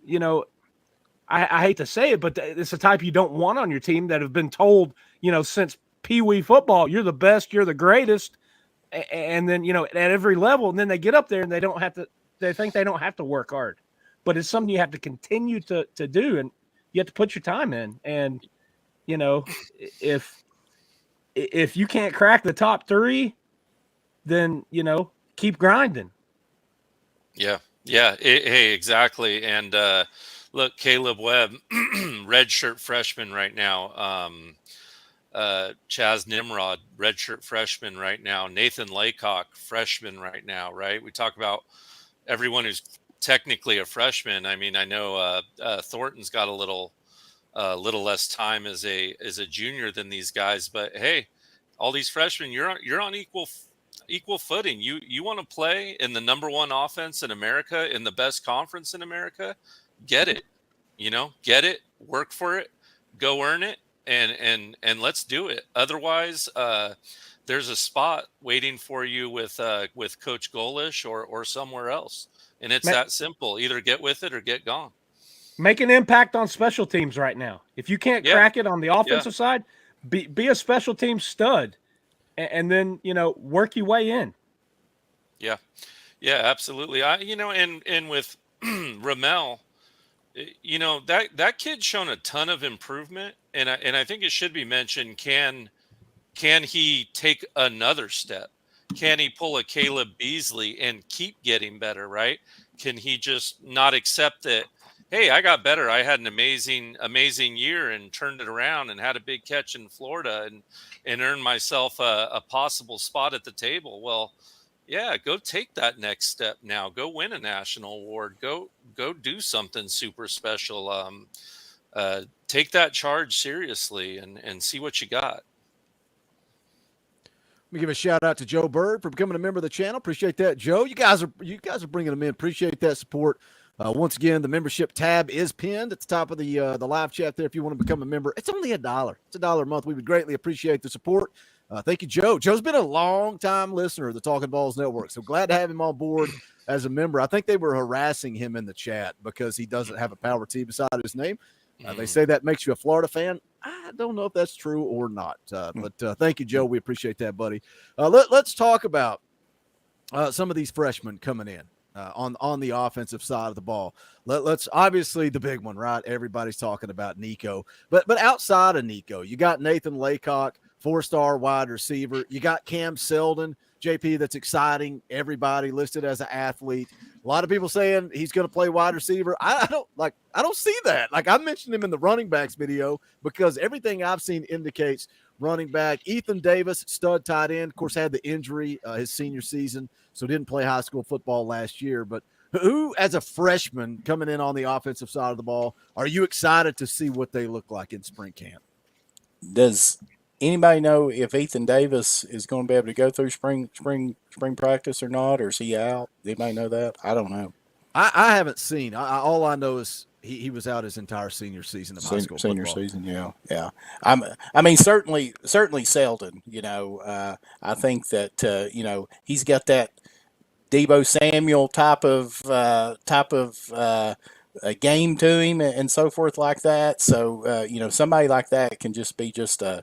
I hate to say it, but it's the type you don't want on your team that have been told, since Pee Wee football, you're the best, you're the greatest. And then, at every level, and then they get up there and they think they don't have to work hard, but it's something you have to continue to do. And you have to put your time in. And, if you can't crack the top 3, then, keep grinding. Yeah. Yeah. Hey, exactly. And, look, Caleb Webb, redshirt freshman right now. Chaz Nimrod, redshirt freshman right now. Nathan Laycock, freshman right now, right? We talk about everyone who's technically a freshman. I mean, I know Thornton's got a little less time as a junior than these guys, but hey, all these freshmen, you're on equal footing. You want to play in the number 1 offense in America, in the best conference in America, get it, get it, work for it, go earn it. And let's do it. Otherwise, there's a spot waiting for you with Coach Golish or somewhere else, and it's that simple. Either get with it or get gone. Make an impact on special teams right now. If you can't crack it on the offensive side, be a special team stud, and then work your way in. Yeah, absolutely. And with Ramel. That kid's shown a ton of improvement, and I think it should be mentioned. Can he take another step? Can he pull a Caleb Beasley and keep getting better? Right? Can he just not accept that? Hey, I got better. I had an amazing year and turned it around and had a big catch in Florida and earned myself a possible spot at the table. Well, yeah, go take that next step now. Go win a national award. Go do something super special. Take that charge seriously and see what you got. Let me give a shout out to Joe Bird for becoming a member of the channel. Appreciate that, Joe. You guys are bringing them in. Appreciate that support. Once again, the membership tab is pinned at the top of the live chat there. If you want to become a member, it's only $1. It's $1 a month. We would greatly appreciate the support. Thank you, Joe. Joe's been a long-time listener of the Talkin VAWLS Network, so glad to have him on board as a member. I think they were harassing him in the chat because he doesn't have a Power T beside his name. They say that makes you a Florida fan. I don't know if that's true or not, but thank you, Joe. We appreciate that, buddy. Let's talk about some of these freshmen coming in on the offensive side of the ball. Let's obviously the big one, right? Everybody's talking about Nico, but outside of Nico, you got Nathan Laycock, 4-star wide receiver. You got Cam Seldon, JP, that's exciting. Everybody listed as an athlete. A lot of people saying he's going to play wide receiver. I don't see that. Like, I mentioned him in the running backs video because everything I've seen indicates running back. Ethan Davis, stud tight end, of course, had the injury his senior season, so didn't play high school football last year. But Who, as a freshman coming in on the offensive side of the ball, are you excited to see what they look like in spring camp? Does anybody know if Ethan Davis is going to be able to go through spring practice or not, or is he out? Anybody know that? I don't know. I haven't seen. All I know is he was out his entire senior season of high school Senior football. season, yeah. I mean, certainly Selden. I think that he's got that Debo Samuel type of a game to him and so forth like that. So somebody like that can just be just a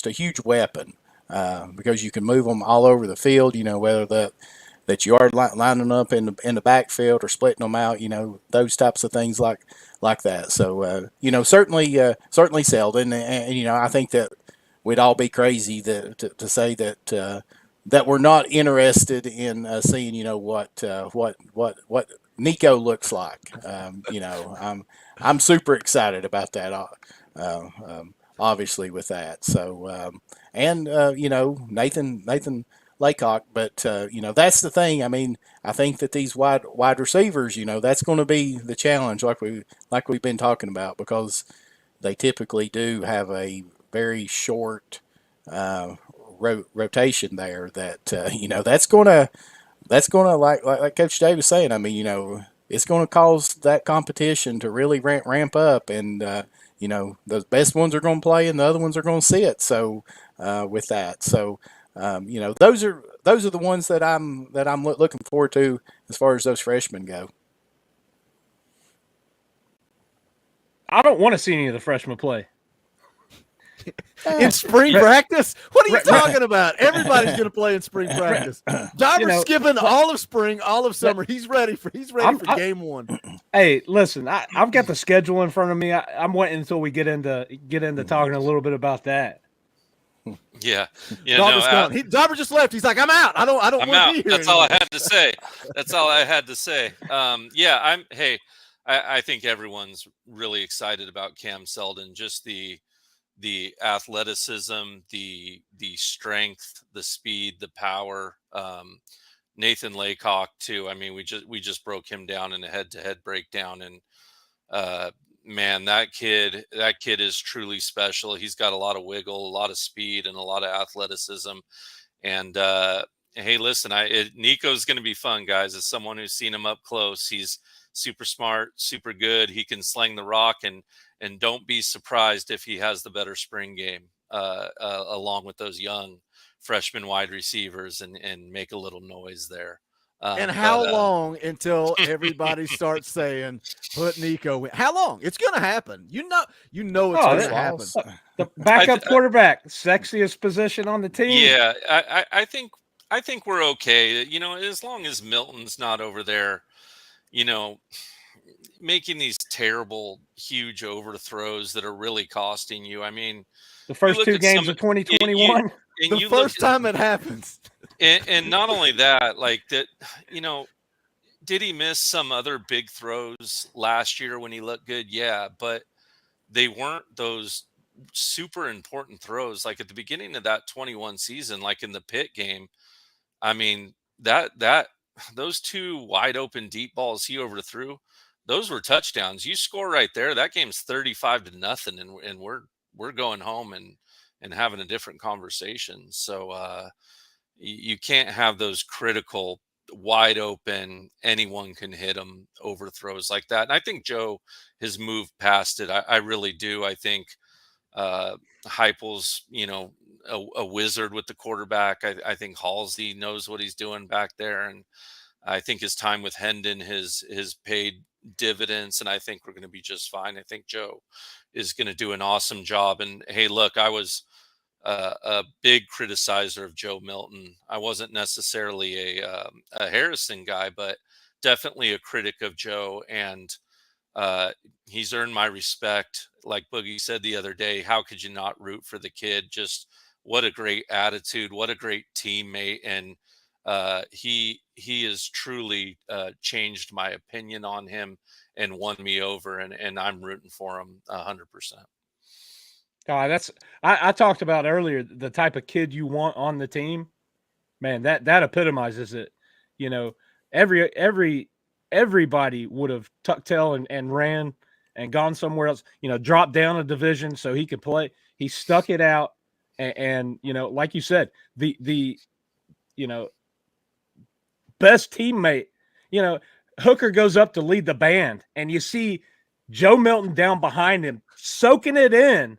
huge weapon because you can move them all over the field. Whether that you are lining up in the backfield or splitting them out. Those types of things like that. So certainly Selden, and I think that we'd all be crazy to say that we're not interested in seeing what Nico looks like. I'm super excited about that. Obviously with that. So Nathan Laycock, but that's the thing. I mean, I think that these wide receivers, that's going to be the challenge, like we've been talking about, because they typically do have a very short rotation there. That that's gonna like Coach Dave was saying. I mean, it's going to cause that competition to really ramp up, and the best ones are going to play, and the other ones are going to sit. So with that, so those are the ones that I'm looking forward to as far as those freshmen go. I don't want to see any of the freshmen play. In spring practice? What are you talking about? Everybody's going to play in spring practice. Darber's skipping all of spring, all of summer. He's ready for game one. Hey, listen, I've got the schedule in front of me. I'm waiting until we get into talking a little bit about that. Yeah, Darber just left. He's like, I'm out. I don't want to be here. That's all I had to say. That's all I had to say. I think everyone's really excited about Cam Selden. Just the athleticism, the strength, the speed, the power. Nathan Laycock too. I mean, we just broke him down in a head-to-head breakdown, and man, that kid is truly special. He's got a lot of wiggle, a lot of speed, and a lot of athleticism. And hey, listen, Nico's going to be fun, guys. As someone who's seen him up close, he's super smart, super good. He can sling the rock, and don't be surprised if he has the better spring game along with those young freshman wide receivers and make a little noise there. And how long until everybody starts saying, put Nico in? How long? It's going to happen. You know it's going to happen. The backup quarterback, sexiest position on the team. Yeah, I think we're okay. As long as Milton's not over there, making these terrible, huge overthrows that are really costing you. I mean, the first two games of 2021. The first time it happens. And not only that, like that, did he miss some other big throws last year when he looked good? Yeah, but they weren't those super important throws. Like at the beginning of that 21 season, like in the Pitt game, I mean, that those two wide open deep balls he overthrew, those were touchdowns. You score right there, that game's 35-0, and we're going home and having a different conversation. So you can't have those critical, wide open, anyone can hit them overthrows like that. And I think Joe has moved past it. I really do. I think Heupel's, a wizard with the quarterback. I think Halsey knows what he's doing back there, and I think his time with Hendon has paid dividends, and I think we're going to be just fine. I think Joe is going to do an awesome job. And hey, look, I was a big criticizer of Joe Milton. I wasn't necessarily a Harrison guy, but definitely a critic of Joe, and he's earned my respect. Like Boogie said the other day, how could you not root for the kid? Just what a great attitude, what a great teammate, and he has truly changed my opinion on him and won me over, and I'm rooting for him 100%. I talked about earlier the type of kid you want on the team. Man, that epitomizes it. everybody would have tucked tail and ran and gone somewhere else, dropped down a division so he could play. He stuck it out. And like you said, the best teammate, Hooker goes up to lead the band, and you see Joe Milton down behind him soaking it in,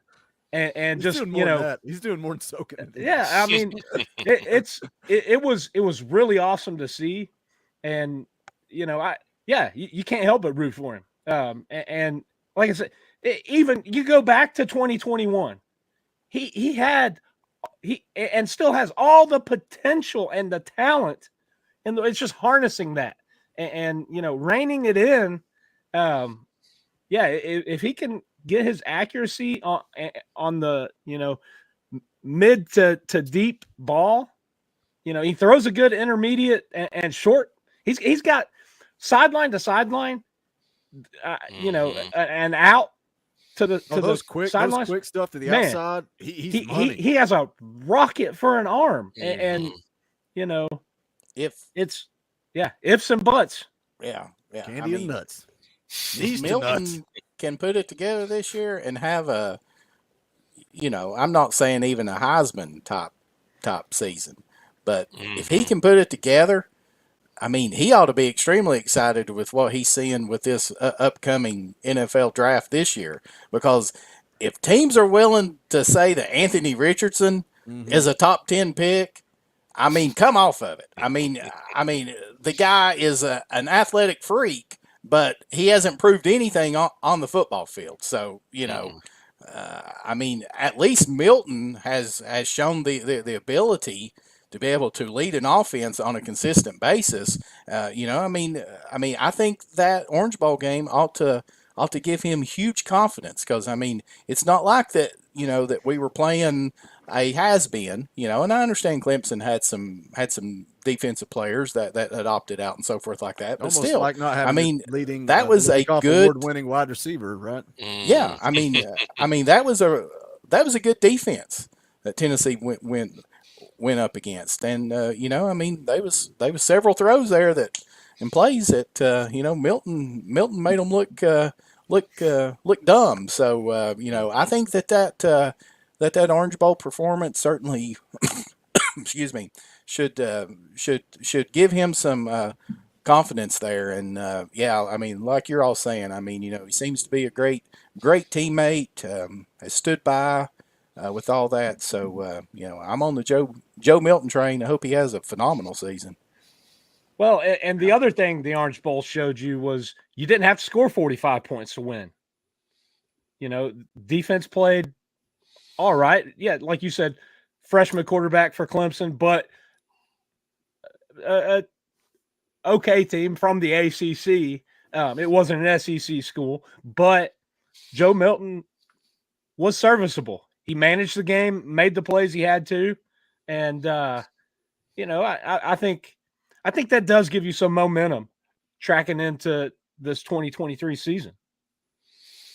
and He's just doing more than that. He's doing more than soaking it in. Yeah, I mean, it was really awesome to see, and you can't help but root for him. And like I said, even you go back to 2021, he and still has all the potential and the talent, and it's just harnessing that and reining it in. If he can get his accuracy on the mid to deep ball, he throws a good intermediate and short. He's got sideline to sideline, and out to the those quick stuff to the outside. He has a rocket for an arm, and ifs and buts. Yeah. Candy and nuts. If Milton can put it together this year and have I'm not saying even a Heisman top season, but if he can put it together, I mean, he ought to be extremely excited with what he's seeing with this upcoming NFL draft this year, because if teams are willing to say that Anthony Richardson is a top 10 pick, I mean, come off of it. I mean, the guy is an athletic freak, but he hasn't proved anything on the football field. So, I mean, at least Milton has shown the ability to be able to lead an offense on a consistent basis. I think that Orange Bowl game ought to give him huge confidence, because I mean, it's not like that, that we were playing a has-been, and I understand Clemson had some defensive players that opted out and so forth like that. But almost still, like not having leading that was a good award-winning wide receiver, right? Yeah, I mean, that was a good defense that Tennessee went up against, and I mean, there was several throws there and plays that Milton made them look dumb. So I think that Orange Bowl performance certainly excuse me, should give him some confidence there. And I mean, like you're all saying, I mean, he seems to be a great teammate, has stood by with all that. So I'm on the Joe Milton train. I hope he has a phenomenal season. Well, and the other thing the Orange Bowl showed you was you didn't have to score 45 points to win. Defense played all right. Yeah, like you said, freshman quarterback for Clemson, but okay team from the ACC. It wasn't an SEC school, but Joe Milton was serviceable. He managed the game, made the plays he had to, and I think that does give you some momentum tracking into this 2023 season.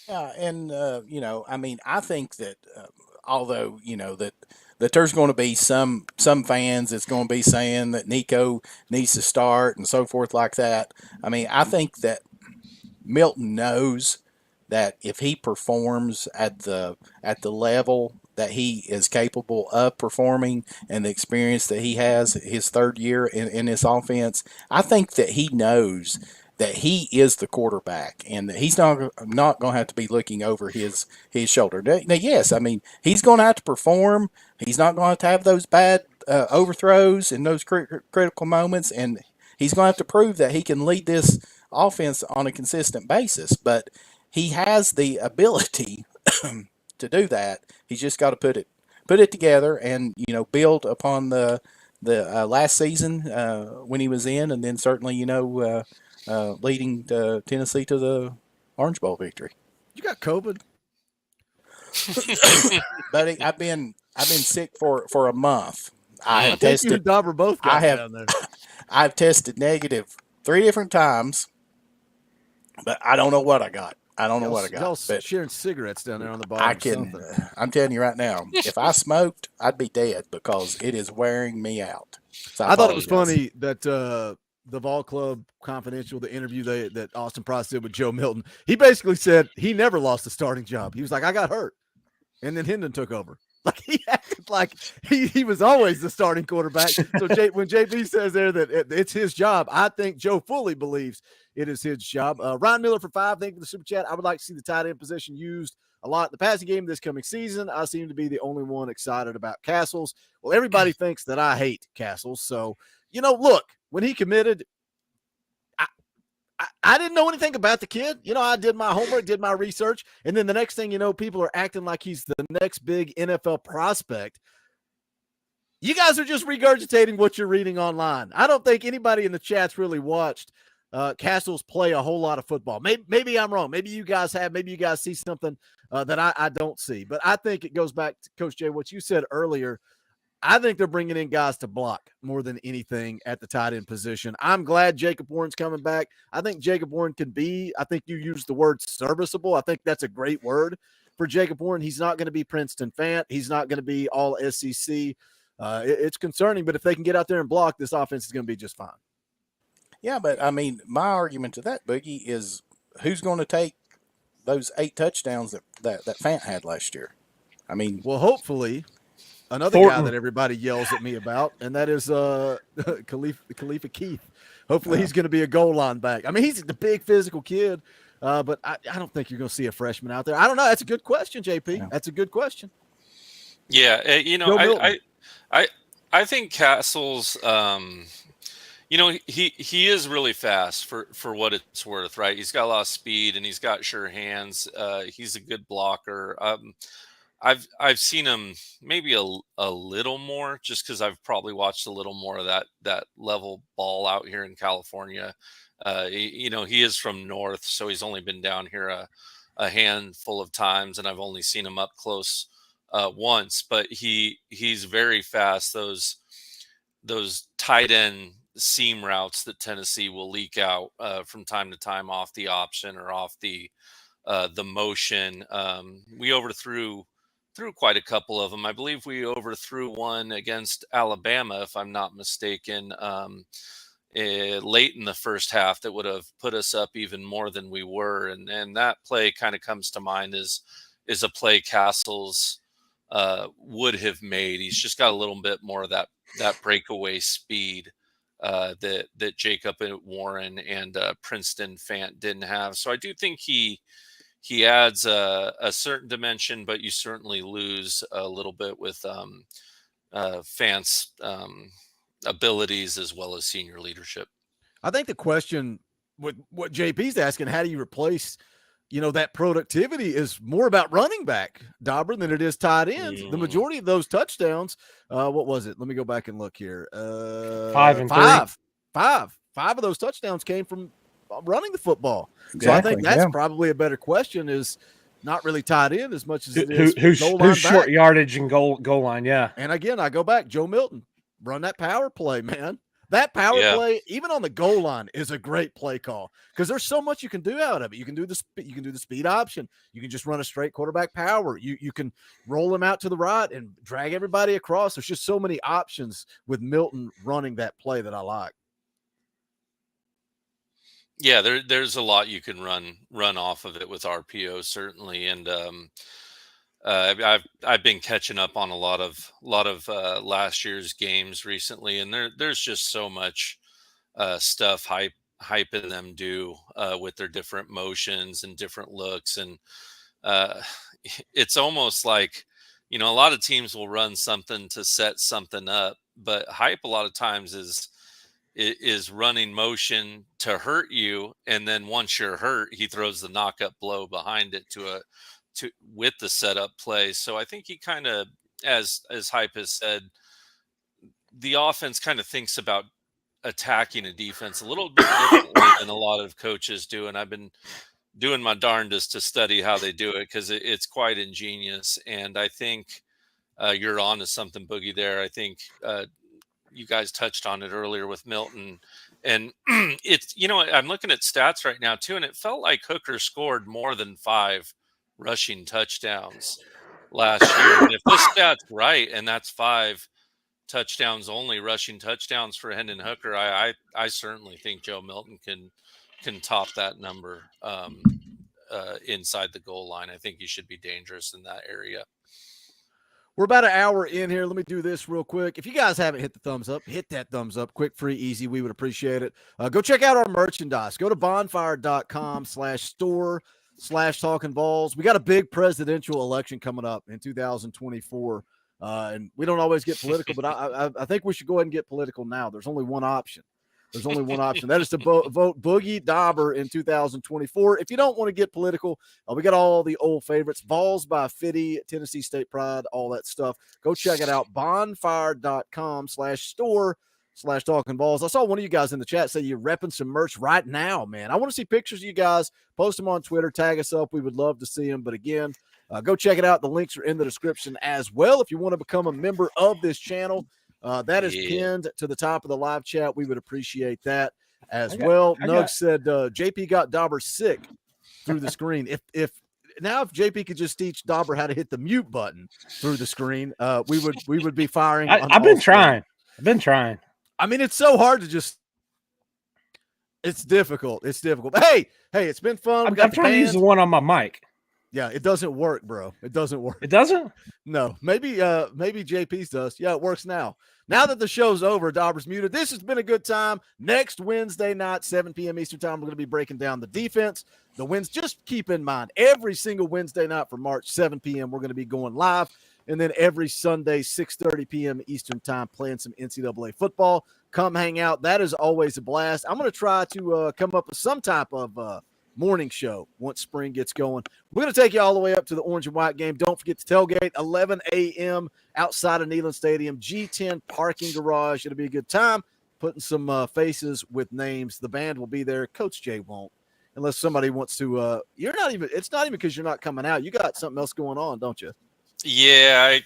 Yeah, and I mean, I think that although that there's going to be some fans that's going to be saying that Nico needs to start and so forth like that. I mean, I think that Milton knows that if he performs at the level that he is capable of performing and the experience that he has his third year in this offense, I think that he knows that he is the quarterback and that he's not going to have to be looking over his shoulder. Now, yes, I mean, he's going to have to perform. He's not going to have those bad overthrows in those critical moments, and he's going to have to prove that he can lead this offense on a consistent basis. But he has the ability to do that. He's just got to put it together and build upon the last season when he was in, and then certainly leading Tennessee to the Orange Bowl victory. You got COVID, buddy. I've been sick for a month. I have tested. You and Dobber both got down there. I've tested negative 3 different times, but I don't know what I got. Y'all sharing cigarettes down there on the bottom. I'm telling you right now, if I smoked, I'd be dead because it is wearing me out. So I thought it was funny that the Vol Club Confidential, the interview that Austin Price did with Joe Milton, he basically said he never lost a starting job. He was like, I got hurt, and then Hendon took over. Like he acted like he was always the starting quarterback. So when JB says there that it's his job, I think Joe fully believes it is his job. Ryan Miller for 5, thank you for the super chat. I would like to see the tight end position used a lot in the passing game this coming season. I seem to be the only one excited about Castles. Well, everybody thinks that I hate Castles. So, look, when he committed, I didn't know anything about the kid. I did my homework, did my research, and then the next thing you know, people are acting like he's the next big NFL prospect. You guys are just regurgitating what you're reading online. I don't think anybody in the chat's really watched Castles play a whole lot of football. Maybe I'm wrong. Maybe you guys have. Maybe you guys see something that I don't see. But I think it goes back to Coach Jay, what you said earlier. I think they're bringing in guys to block more than anything at the tight end position. I'm glad Jacob Warren's coming back. I think Jacob Warren can be, I think you used the word serviceable. I think that's a great word for Jacob Warren. He's not going to be Princeton Fant. He's not going to be all SEC. It's concerning, but if they can get out there and block, this offense is going to be just fine. Yeah, but I mean, my argument to that, Boogie, is who's going to take those 8 touchdowns that Fant had last year? I mean, well, hopefully another Thornton. guy that everybody yells at me about, and that is Khalifa Keith. Hopefully he's going to be a goal line back. I mean, he's the big physical kid, but I don't think you're going to see a freshman out there. I don't know. That's a good question, JP. Yeah. That's a good question. Yeah, I think Castles, he is really fast for what it's worth, right? He's got a lot of speed and he's got sure hands. He's a good blocker. I've seen him maybe a little more just because I've probably watched a little more of that level ball out here in California. He is from north, so he's only been down here a handful of times, and I've only seen him up close once. But he's very fast. Those tight end seam routes that Tennessee will leak out from time to time off the option or off the motion. We overthrew quite a couple of them. I believe we overthrew one against Alabama, if I'm not mistaken, late in the first half that would have put us up even more than we were. And that play kind of comes to mind is a play Castles would have made. He's just got a little bit more of that breakaway speed that Jacob Warren and Princeton Fant didn't have. So I do think he adds a certain dimension, but you certainly lose a little bit with Fant's abilities as well as senior leadership. I think the question with what JP's asking, how do you replace, that productivity is more about running back, Dauber, than it is tight ends. The majority of those touchdowns, what was it? Let me go back and look here. 5 and 5. 5 of those touchdowns came from running the football. Exactly, so I think that's probably a better question, is not really tied in as much as it is who's short back. yardage and goal line. Yeah. And again, I go back, Joe Milton, run that power play, man. That power play, even on the goal line, is a great play call because there's so much you can do out of it. You can do the speed option. You can just run a straight quarterback power. You can roll him out to the right and drag everybody across. There's just so many options with Milton running that play that I like. Yeah, there's a lot you can run off of it with RPO, certainly, and I've been catching up on a lot of last year's games recently, and there's just so much stuff hyping them do with their different motions and different looks, and it's almost like a lot of teams will run something to set something up, but hype a lot of times is running motion to hurt you, and then once you're hurt, he throws the knock-up blow behind it with the setup play. So I think he kind of, as Hype has said, the offense kind of thinks about attacking a defense a little bit differently than a lot of coaches do, and I've been doing my darndest to study how they do it because it's quite ingenious. And I think you're on to something, Boogie, there. I think you guys touched on it earlier with Milton, and it's, I'm looking at stats right now too, and it felt like Hooker scored more than 5 rushing touchdowns last year. And if this stat's right, and that's 5 touchdowns only, rushing touchdowns for Hendon Hooker, I certainly think Joe Milton can top that number inside the goal line. I think he should be dangerous in that area. We're about an hour in here. Let me do this real quick. If you guys haven't hit the thumbs up, hit that thumbs up. Quick, free, easy. We would appreciate it. Go check out our merchandise. Go to bonfire.com/store/Talkin VAWLS. We got a big presidential election coming up in 2024. And we don't always get political, but I think we should go ahead and get political now. There's only one option. There's only one option. That is to vote Boogie Dauber in 2024. If you don't want to get political, we got all the old favorites. Vols by Fitty, Tennessee State Pride, all that stuff. Go check it out. Bonfire.com/store/Talkin VAWLS. I saw one of you guys in the chat say you're repping some merch right now, man. I want to see pictures of you guys. Post them on Twitter. Tag us up. We would love to see them. But again, go check it out. The links are in the description as well. If you want to become a member of this channel, that is pinned to the top of the live chat. We would appreciate that as well. Nug said JP got Dauber sick through the screen. If JP could just teach Dauber how to hit the mute button through the screen, we would be firing. I've been trying. I mean, it's so hard to just. It's difficult. But hey, it's been fun. I'm trying to use the one on my mic. Yeah, it doesn't work, bro. It doesn't work. It doesn't? No. Maybe JP's does. Yeah, it works now. Now that the show's over, Dauber's muted. This has been a good time. Next Wednesday night, 7 p.m. Eastern time, we're going to be breaking down the defense. The wins. Just keep in mind, every single Wednesday night for March, 7 p.m., we're going to be going live. And then every Sunday, 6:30 p.m. Eastern time, playing some NCAA football. Come hang out. That is always a blast. I'm going to try to come up with some type of morning show once spring gets going. We're going to take you all the way up to the orange and white game. Don't forget to tailgate 11 a.m. outside of Neyland Stadium, G10 parking garage. It'll be a good time. Putting some faces with names. The band will be there. Coach Jay won't, unless somebody wants to. It's not even because you're not coming out. You got something else going on, don't you? Yeah,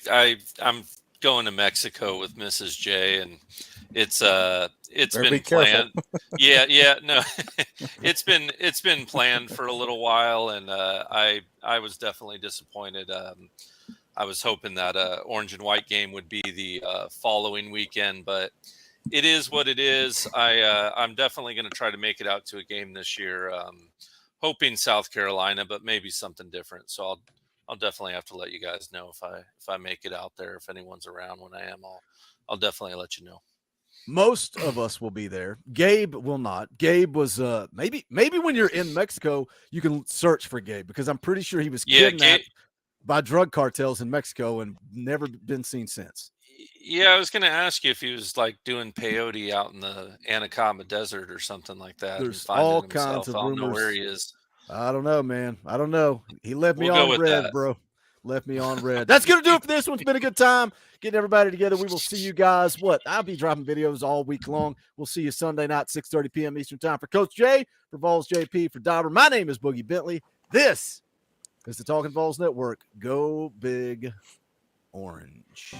I'm going to Mexico with Mrs. J, and it's been planned. No, it's been planned for a little while, and I was definitely disappointed. I was hoping that orange and white game would be the following weekend, but it is what it is. I'm definitely going to try to make it out to a game this year, hoping South Carolina, but maybe something different. So I'll definitely have to let you guys know if I make it out there. If anyone's around when I am, I'll definitely let you know. Most of us will be there. Gabe will not. Gabe was maybe when you're in Mexico, you can search for Gabe, because I'm pretty sure he was kidnapped by drug cartels in Mexico and never been seen since. Yeah, I was going to ask you if he was like doing peyote out in the Atacama Desert or something like that. There's all kinds of rumors. I don't know where he is. I don't know, man. I don't know. He left me on red, bro. Left me on red. That's going to do it for this one. It's been a good time getting everybody together. We will see you guys. I'll be dropping videos all week long. We'll see you Sunday night, 6:30 p.m. Eastern time. For Coach Jay, for Vols JP, for Dauber, my name is Boogie Bentley. This is the Talkin VAWLS Network. Go Big Orange.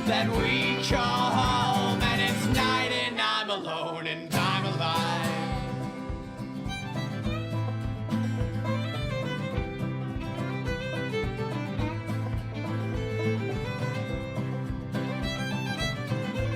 That we call